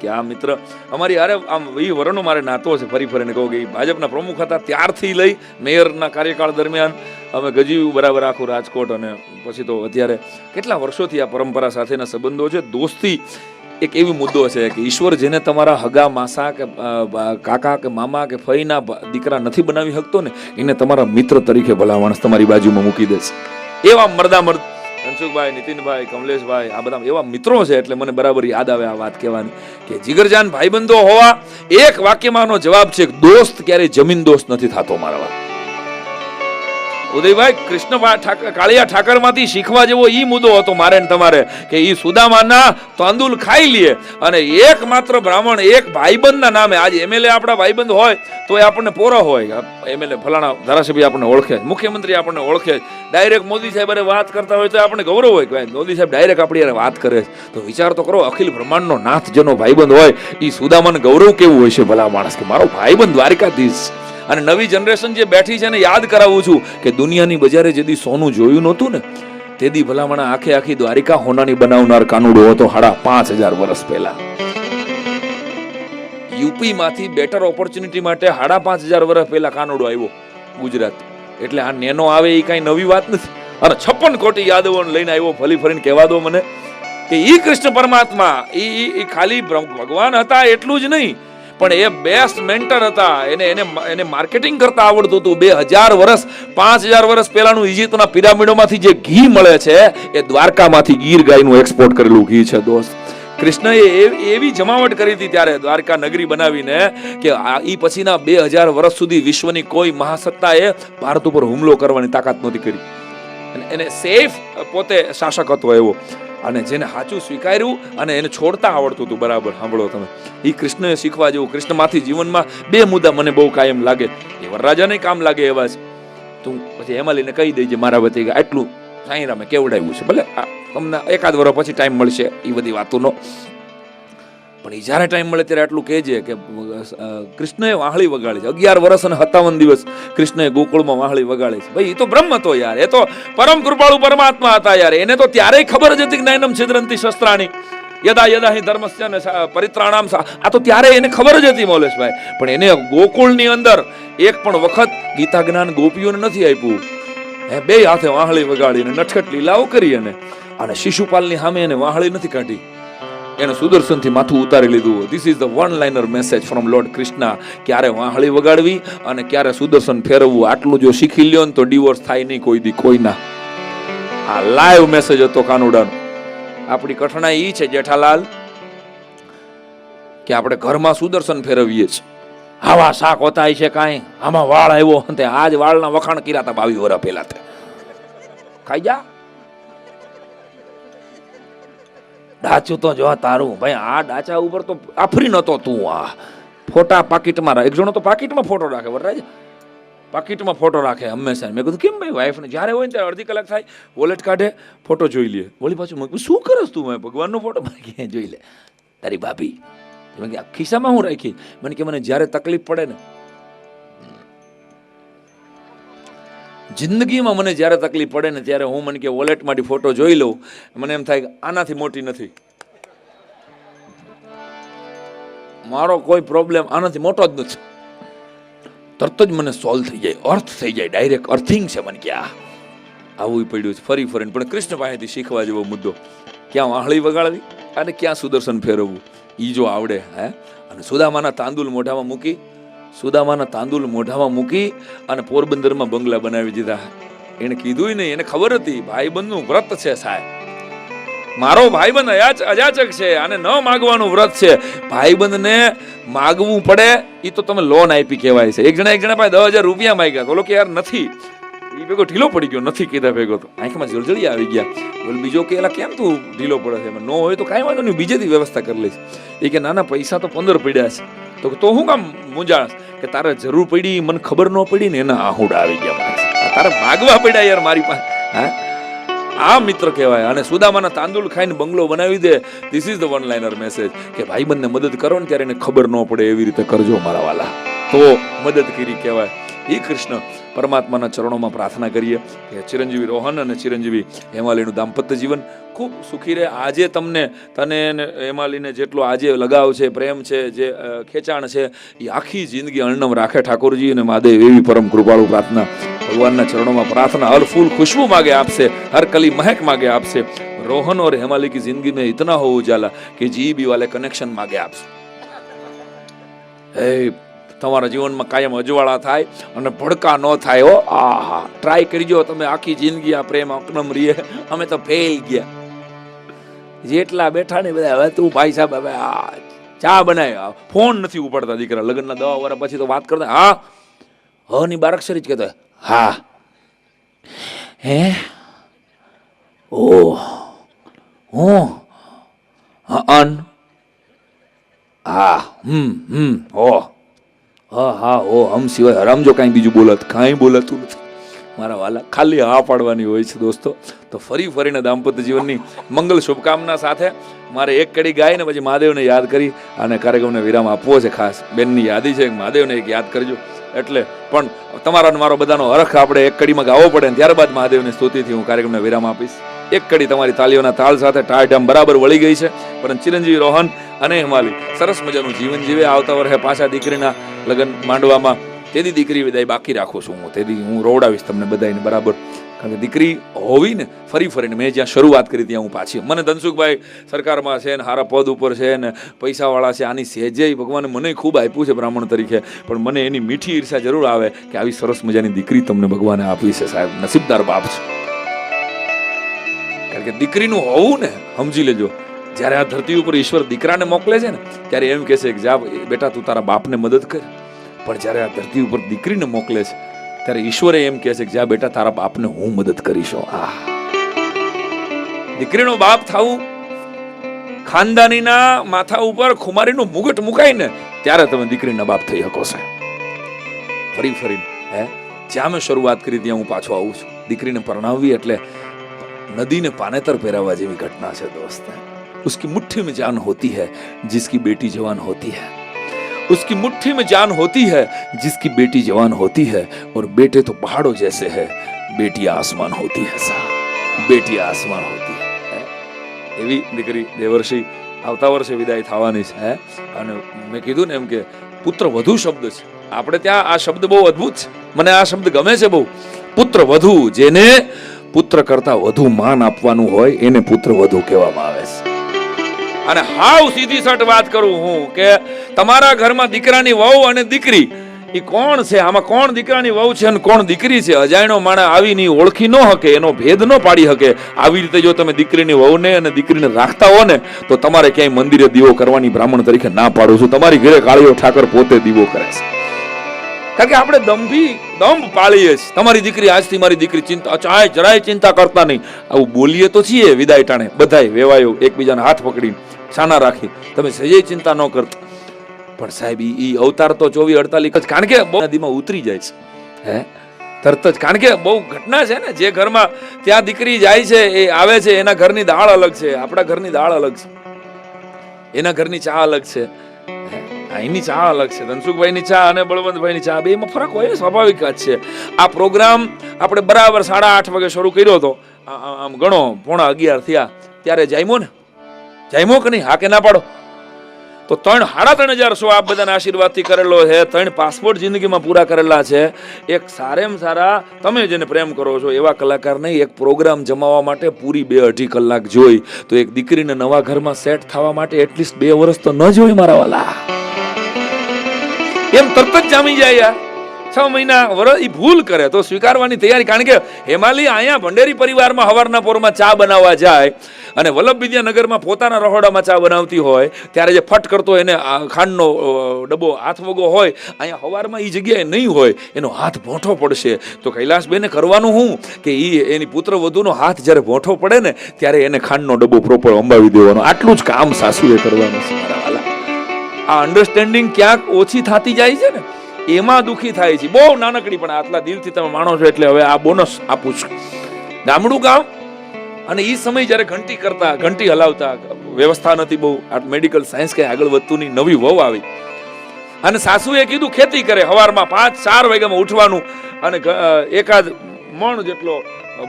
કે આ મિત્ર અમારી હારે આમ 20 વર્ષનો મારે નાતો છે. ફરી ફરીને કહું કે ભાજપના પ્રમુખ હતા ત્યારથી લઈ મેયરના કાર્યકાળ દરમિયાન અમે ગજીવ્યું બરાબર આખું રાજકોટ. અને પછી તો અત્યારે કેટલા વર્ષોથી આ પરંપરા સાથેના સંબંધો છે. દોસ્તી એક એવી મુદ્દો છે કે ઈશ્વર જેને તમારા હગા માસા કે કાકા કે મામા કે ફઈના દીકરા નથી બનાવી શકતો ને, એને તમારા મિત્ર તરીકે ભલા માણસ તમારી બાજુમાં મૂકી દેશે. એવા મર્દામર્દ ધનસુખભાઈ, નીતિનભાઈ, કમલેશભાઈ આ બધા એવા મિત્રો છે. એટલે મને બરાબર યાદ આવે આ વાત કહેવાની કે જીગરજાન ભાઈબંધો હોવા. એક વાક્યમાંનો જવાબ છે, દોસ્ત ક્યારેય જમીન દોસ્ત નથી થતો મારા વાત. ઉદયભાઈ, કૃષ્ણ કાળિયા ઠાકર માંથી શીખવા જેવો ઈ મુદ્દો હતો મારે ને તમારે કે ઈ સુદામાના તાંદુલ ખાઈ લે અને એકમાત્ર બ્રાહ્મણ એક ભાઈબંધના નામે, આજે એમએલએ આપણા ભાઈબંધ હોય તો એ આપણને પોરા હોય, એમએલએ ફલાણા ધારાસભ્ય આપણને ઓળખે, મુખ્યમંત્રી આપણને ઓળખે, ડાયરેક્ટ મોદી સાહેબ અરે વાત કરતા હોય તો આપણને ગૌરવ હોય કે મોદી સાહેબ ડાયરેક્ટ આપણી યાર વાત કરે. તો વિચાર તો કરો, અખિલ બ્રહ્માંડનો નાથ જેનો ભાઈબંધ હોય ઈ સુદામાને ગૌરવ કેવું હોય છે ભલા માણસ કે મારો ભાઈબંધ દ્વારિકાધીશ. અને નવી જનરેશન જે બેઠી છે ને યાદ કરાવું છું કે દુનિયાની બજારે જેદી સોનું જોયું નહોતું ને તેદી ભલામણ આખી દ્વારિકા હોનાની બનાવનાર કાનુડો હતો 5,500 વર્ષ પહેલા. યુપી માંથી બેટર ઓપોર્ચ્યુનિટી માટે 5,500 વર્ષ પહેલા કાનુડો આવ્યો ગુજરાત. એટલે આ નેનો આવે એ કઈ નવી વાત નથી. અને 56 કોટી યાદવોને લઈને આવ્યો. ફરી ફરીને કહેવા દો મને કે ઈ કૃષ્ણ પરમાત્મા ઈ ખાલી ભગવાન હતા એટલું જ નહીં, પણ એ બેસ્ટ મેન્ટર હતા. એને માર્કેટિંગ કરતા આવડતું હતું. 2000 વર્ષ 5,000 વર્ષ પહેલાનું ઇજિપ્તના પિરામિડોમાંથી જે ઘી મળે છે એ દ્વારકામાંથી ગીર ગાયનું એક્સપોર્ટ કરેલું ઘી છે દોસ્ત. કૃષ્ણએ એવી જમાવટ કરી હતી ત્યારે દ્વારકા નગરી બનાવીને કે ઈ પછીના 2000 વર્ષ સુધી વિશ્વની કોઈ મહાસત્તાએ ભારત ઉપર હુમલો કરવાની તાકાત નહોતી કરી. એને સેફ પોતે શાસક હતો એવો, અને જેને સાચું સ્વીકાર્યું અને એને છોડતા આવડતું હતું બરાબર. સાંભળો તમે, એ કૃષ્ણએ શીખવા જેવું. કૃષ્ણમાંથી જીવનમાં 2 મુદ્દા મને બહુ કાયમ લાગે, એ વરરાજાને કામ લાગે એવા છે. તું પછી હેમાલીને કહી દેજે મારા વતી કે આટલું સાંઈરામે કેવડાવ્યું છે. ભલે તમને એકાદ વર્ષ પછી ટાઈમ મળશે એ બધી વાતોનો, પણ એ જ્યારે ટાઈમ મળે ત્યારે આટલું કહેજે કે કૃષ્ણએ વાહળી વગાડી છે. 11 વર્ષ અને 57 દિવસ કૃષ્ણએ ગોકુળમાં વાહળી વગાડી છે. ભાઈ એ તો બ્રહ્મ હતો યાર, એ તો પરમ કૃપાળુ પરમાત્મા હતા યાર. એને તો ત્યારેય ખબર જ હતી કે નયનમ છિદ્રંતી શસ્ત્રાણી યદા યદા હિ ધર્મસ્ય પરિત્રાણામ. આ તો ત્યારે એને ખબર જ હતી મોલેશભાઈ. પણ એને ગોકુળની અંદર એક પણ વખત ગીતા જ્ઞાન ગોપીઓને નથી આપ્યું. 2 હાથે વાહળી વગાડીને નટખટ લીલાઓ કરી અને શિશુપાલની સામે એને વાહળી નથી કાઢી. એને સુદર્શનથી માથું ઉતારી લીધું. This is the one liner message from lord Krishna. ક્યારે વાહળી વગાડવી અને ક્યારે સુદર્શન ફેરવવું, આટલું જો શીખી લ્યો ને તો ડિવોર્સ થાય નહીં કોઈ દી કોઈના. આ લાઈવ મેસેજ હતો કાનુડાનો. આપણી કઠણાઈ ઈ છે જેઠાલાલ કે આપણે ઘરમાં સુદર્શન ફેરવીએ છીએ. આવા શાક હોતા છે કાંઈ, આમાં વાળ આવ્યો તે આજ વાળના વખાણ કર્યા હતા 22 વર્ષ પહેલા. ખાઈ જા ડાચું તો જો તારું ભાઈ. આ ડાચા ઉપર તો આફરી નતો તું. આ ફોટા પાકીટમાં રાખ. એક જણો તો પાકીટમાં ફોટો રાખે, વરરાજ પાકીટમાં ફોટો રાખે હંમેશા. મેં કીધું કેમ ભાઈ? વાઈફને જ્યારે હોય ને ત્યારે અડધી કલાક થાય, વોલેટ કાઢે, ફોટો જોઈ લે, વળી પાછું. મેં કીધું શું કરસ તું? મેં ભગવાનનો ફોટો જોઈ લે. તારી ભાભી ખિસ્સામાં હું રાખી? મને કે મને જ્યારે તકલીફ પડે ને જિંદગીમાં, મને જ્યારે તકલીફ પડે ને ત્યારે હું મને કે વોલેટમાંથી ફોટો જોઈ લઉં. મને એમ થાય કે આનાથી મોટી નથી મારો કોઈ પ્રોબ્લેમ, આનાથી મોટો જ નથી. તરત જ મને સોલ્વ થઈ જાય, અર્થ થઈ જાય, ડાયરેક્ટ અર્થિંગ છે. મને કે આવું પડ્યું છે ફરી ફરીને. પણ કૃષ્ણ પાસેથી શીખવા જેવો મુદ્દો, ક્યાં વાહળી વગાડવી અને ક્યાં સુદર્શન ફેરવવું, ઈ જો આવડે. અને સુદામાના તાંદુલ મોઢામાં મૂકી અને પોરબંદરમાં બંગલા બનાવી દીધા. એને કીધું નહીં, એને ખબર હતી ભાઈબંધનું વ્રત છે સાહેબ. મારો ભાઈબંધ અજાચક છે, આને ન માગવાનું વ્રત છે. ભાઈબંધને માગવું પડે એ તો તમે લોન આપી કહેવાય છે. એક જણા પાસે 10,000 રૂપિયા માંગ્યા, બોલો કે યાર નથી. એ ભેગો ઢીલો પડી ગયો, નથી કીધા ભેગો તો આંખમાં જળજળી આવી ગયા. બોલ બીજો કે એલા કેમ તું ઢીલો પડે છે? ન હોય તો કાંઈ વાંધો નહીં, બીજેથી વ્યવસ્થા કરી લઈશ. એ કે નાના પૈસા તો 15 પડ્યા છે. તો હું કામ મૂંઝાણ કે તારે જરૂર પડી, મને ખબર ન પડી ને એના આહુડા આવી ગયા. તારે માગવા પડ્યા યાર મારી પાસે. આ મિત્ર કહેવાય. અને સુદામાના તાંદુલ ખાઈને બંગલો બનાવી દે. This is the one liner message કે ભાઈબંધને મદદ કરો ને ત્યારે એને ખબર ન પડે એવી રીતે કરજો મારા વાલા, તો મદદ કરી કહેવાય. એ કૃષ્ણ પરમાત્માના ચરણોમાં પ્રાર્થના કરીએ કે ચિરંજીવી રોહન અને ચિરંજીવી હેમાલીનું દાંપત્ય જીવન ખૂબ સુખી રહે. આજે તને હેમાલીને જેટલો આજે લગાવ છે, પ્રેમ છે, જે ખેંચાણ છે, એ આખી જિંદગી અણનમ રાખે ઠાકોરજી અને મહાદેવ. એવી પરમ કૃપાળુ પ્રાર્થના ભગવાનના ચરણોમાં પ્રાर्थना. हर फूल खुशबू मांगे आपसे, हर कली महक मांगे आपसे. रोहन और हेमाली की जिंदगी में इतना हो उजाला कि जीबी वाले कनेक्शन मांगे आपसे. તમારા જીવનમાં કાયમ અજવાળા થાય અને ભડકા ન થાય. હો આહા, ટ્રાય કરજો તમે આખી જિંદગી આ પ્રેમ અકનમ રીએ. અમે તો ફેલ ગયા જેટલા બેઠા ને બધા. હવે તું ભાઈ સાહેબ હવે ચા બનાય, ફોન નથી ઉપાડતા દીકરા. લગ્નના 10 વર્ષ પછી તો વાત કરતા હા હ ની બારાક્ષરી જ કહેતા. હા હે ઓ હું અન હા હો હા હા ઓ હમ સિવાય હરામ જો કાંઈ બીજું બોલત કાંઈ બોલાતું નથી મારા વાલા, ખાલી હા પાડવાની હોય છે દોસ્તો. તો ફરી ફરીને દાંપત્ય જીવનની મંગલ શુભકામના સાથે મારે એક કડી ગાઈને પછી મહાદેવને યાદ કરી અને કાર્યક્રમને વિરામ આપવો છે. ખાસ બેનની યાદી છે, મહાદેવને એક યાદ કરજો. એટલે પણ તમારા મારો બધાનો હરખ આપણે એક કડીમાં ગાવો પડે ને ત્યારબાદ મહાદેવની સ્તુતિથી હું કાર્યક્રમને વિરામ આપીશ. એક કડી તમારી તાલીઓના તાલ સાથે ટાઢામ બરાબર વળી ગઈ છે. પરંતુ ચિરંજીવી રોહન અને હિમાલી સરસ મજાનું જીવન જીવે. આવતા વર્ષે પાછા દીકરીના લગ્ન માંડવામાં તેથી દીકરી વિદાય બાકી રાખું છું હું. તેથી હું રોવડાવીશ તમને બધાને બરાબર. કારણ કે દીકરી હોવી ને ફરી ફરીને મેં જ્યાં શરૂઆત કરી ત્યાં હું પાછી. મને ધનસુખભાઈ સરકારમાં છે ને સારા પદ ઉપર છે ને પૈસાવાળા છે, આની સહેજે ભગવાને મને ખૂબ આપ્યું છે બ્રાહ્મણ તરીકે, પણ મને એની મીઠી ઈર્ષા જરૂર આવે કે આવી સરસ મજાની દીકરી તમને ભગવાને આપી છે. સાહેબ નસીબદાર બાપ છે. કારણ કે દીકરીનું હોવું ને સમજી લેજો, જ્યારે આ ધરતી ઉપર ઈશ્વર દીકરાને મોકલે છે ને ત્યારે એમ કહે છે કે જા બેટા તું તારા બાપને મદદ કર. પણ જ્યારે આ ધરતી ઉપર દીકરીને મોકલે છે ત્યારે ઈશ્વરે એમ કહે છે કે જા બેટા તારા બાપને હું મદદ કરીશ. દીકરીનો બાપ થવું, ખાનદાનીના માથા ઉપર ખુમારીનું મુગટ મુકાય ને ત્યારે તમે દીકરીના બાપ થઈ શકો છો. ફરી ફરી જ્યાં મેં શરૂઆત કરી ત્યાં હું પાછો આવું છું. દીકરીને પરણાવવી એટલે નદીને પાનેતર પહેરાવવા જેવી ઘટના છે દોસ્ત. उसकी मुट्ठी में जान होती है जिसकी बेटी जवान होती है, उसकी मुट्ठी में जान होती है जिसकी बेटी जवान होती है, और बेटे तो पहाड़ों जैसे है, बेटी आसमान होती है साहब, बेटी आसमान होती है. એવી દીકરી દેવર્ષિ આવતા વર્ષે વિદાય થવાની છે. અને મેં કીધું ને એમ કે પુત્ર વધુ શબ્દ છે આપણે ત્યાં. આ શબ્દ બહુ અદ્ભુત છે, મને આ શબ્દ ગમે છે બહુ. પુત્ર વધુ, જેને પુત્ર કરતા વધુ માન આપવાનું હોય એને પુત્ર વધુ કહેવામાં આવે છે. અને હાવ સીધી સટ વાત કરું હું કે તમારા ઘરમાં દીકરાની વહુ અને દીકરી એ કોણ છે, આમાં કોણ દીકરાની વહુ છે અને કોણ દીકરી છે, અજાણ્યો માણસ આવીને ઓળખી ન શકે, એનો ભેદ ન પાડી શકે. આવી રીતે જો તમે દીકરીની વહુને અને દીકરીને રાખતા હો ને તો તમારે ક્યાંય મંદિરે દીવો કરવાની બ્રાહ્મણ તરીકે ના પાડું છું. તમારી ઘરે કાળીઓ ઠાકર પોતે દીવો કરે છે. કારણ કે આપણે દંભ પાળીએ છીએ. તમારી દીકરી આજથી મારી દીકરી ચિંતા જરાય ચિંતા કરતા નહીં. આવું બોલીએ તો છીએ વિદાય ટાણે બધાય વેવાયો એકબીજાના હાથ પકડીને છાના રાખી, તમે સજે ચિંતા ન કરતા. પણ સાહેબ ઈ અવતાર તો 24-48 કારણ કે નદીમાં ઉતરી જાય છે તરત જ. કારણ કે બહુ ઘટના છે ને, જે ઘરમાં ત્યાં દીકરી જાય છે એ આવે છે, એના ઘરની દાળ અલગ છે, આપણા ઘરની દાળ અલગ છે, એના ઘરની ચા અલગ છે, અહીંની ચા અલગ છે. ધનસુખભાઈની ચા અને બળવંતભાઈની ચા બેમાં ફરક હોય ને, સ્વાભાવિક વાત છે. આ પ્રોગ્રામ આપણે બરાબર 8:30 વાગે શરૂ કર્યો હતો, આમ ગણો 11:15 થયા ત્યારે જામ્યો કે નહીં? હા કે ના પાડો? તો 3,500 શો આપ બધાના આશીર્વાદથી કરેલો છે. 3 પાસપોર્ટ જિંદગીમાં પૂરા કરેલા છે. એક સારામાં સારા તમે જેને પ્રેમ કરો છો એવા કલાકાર નહીં, એક પ્રોગ્રામ જમાવવા માટે પૂરી 2-2.5 કલાક જોઈ તો એક દીકરીને નવા ઘરમાં સેટ થવા માટે એટલીસ્ટ 2 વર્ષ તો ન જોઈ મારા વાલા. એમ તરત જ જામી જાય યાર. 6 મહિના વર્ષ એ ભૂલ કરે તો સ્વીકારવાની તૈયારી. કારણ કે હેમાલી અહીંયા ભંડેરી પરિવારમાં હવારના પોરમાં ચા બનાવવા જાય અને વલ્લભ વિદ્યાનગરમાં પોતાના રહોડામાં ચા બનાવતી હોય ત્યારે જે ફટ કરતો એને ખાંડનો ડબ્બો હાથ વગો હોય, અહીંયા હવારમાં એ જગ્યાએ નહીં હોય, એનો હાથ ભોંઠો પડશે. તો કૈલાસબેને કરવાનું હું કે એની પુત્ર વધુનો હાથ જ્યારે ભોંઠો પડે ને ત્યારે એને ખાંડનો ડબ્બો પ્રોપર અંબાવી દેવાનો. આટલું જ કામ સાસુએ કરવાનું છે મારા વાલા. આ અન્ડરસ્ટેન્ડિંગ ક્યાંક ઓછી થતી જાય છે ને એમાં દુઃખી થાય છે. બહુ નાનકડી પણ આટલા દિલથી તમે માણો છો એટલે હવે આ બોનસ આપું છું. ગામડું ગામ અને એ સમય જ્યારે ઘંટી હલાવતા, વ્યવસ્થા નથી બહુ, આ મેડિકલ સાયન્સ કઈ આગળ વધતું નહીં, નવી વહુ આવી અને સાસુએ કીધું ખેતી કરે, સવારમાં 5-4 વાગ્યામાં ઉઠવાનું અને એકાદ મણ જેટલો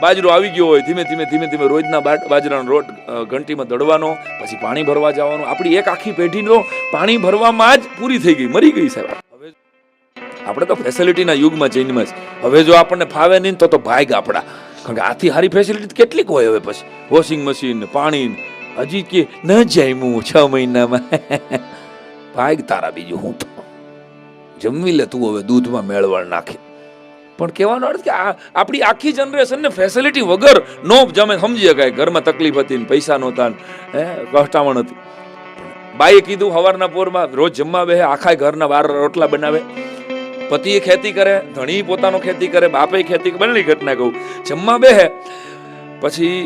બાજરો આવી ગયો હોય ધીમે ધીમે રોજના બાજરાનો રોટ ઘંટીમાં દળવાનો, પછી પાણી ભરવા જવાનું. આપણી એક આખી પેઢીનો પાણી ભરવામાં જ પૂરી થઈ ગઈ, મરી ગઈ સાહેબ. આપણે તો ફેસિલિટીના યુગમાં ચેન્જમાં છે. હવે જો આપણને ફાવે નહીં તો ભાગ આપણા. કારણ કે આથી સારી ફેસિલિટી કેટલીક હોય. હવે પછી વોશિંગ મશીન, પાણી, હજી કે ન જામ્યું 6 મહિનામાં ભાગ તારા. બીજું હું તો જમવી લે તું હવે દૂધમાં મેળવણ નાખી. પણ કહેવાનો અર્થ કે આપણી આખી જનરેશનને ફેસિલિટી વગર નો જમે. સમજી શકાય ઘરમાં તકલીફ હતી ને પૈસા નહોતા, કષ્ટામણ હતી. બાઈએ કીધું સવારના પોરમાં રોજ જમવા બે, આખા ઘરના 12 રોટલા બનાવે પતિએ ખેતી કરે, ધણી પોતાનો ખેતી કરે, બાપે ખેતી કરે, બંનેની ઘટના કહું. જમવા બેહે પછી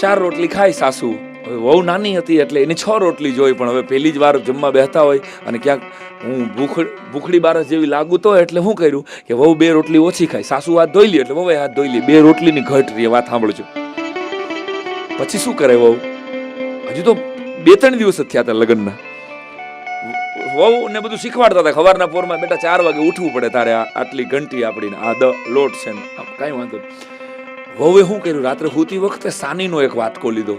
4 રોટલી ખાય સાસુ. હવે વહુ નાની હતી એટલે એની 6 રોટલી જોઈ, પણ હવે પહેલી જ વાર જમવા બેસતા હોય અને ક્યાંક હું ભૂખડી બારસ જેવી લાગુ તો એટલે શું કર્યું કે વહુ 2 રોટલી ઓછી ખાય, સાસુ હાથ ધોઈ લે એટલે વહુએ હાથ ધોઈ લે, 2 રોટલીની ઘટ રહી. વાત સાંભળજો. પછી શું કરે વહુ? હજુ તો 2-3 દિવસ જ થયા હતા લગ્નના. વહુ ને બધું શીખવાડતા હતા, સવારના પોરમાં બેટા 4 વાગે ઉઠવું પડે તારે, આટલી ઘંટી આપડીને આ લોટ છે ને કાંઈ વાંધો નહીં. વહુએ શું કર્યું, રાત્રે સૂતી વખતે સાનીનો એક વાટકો લીધો,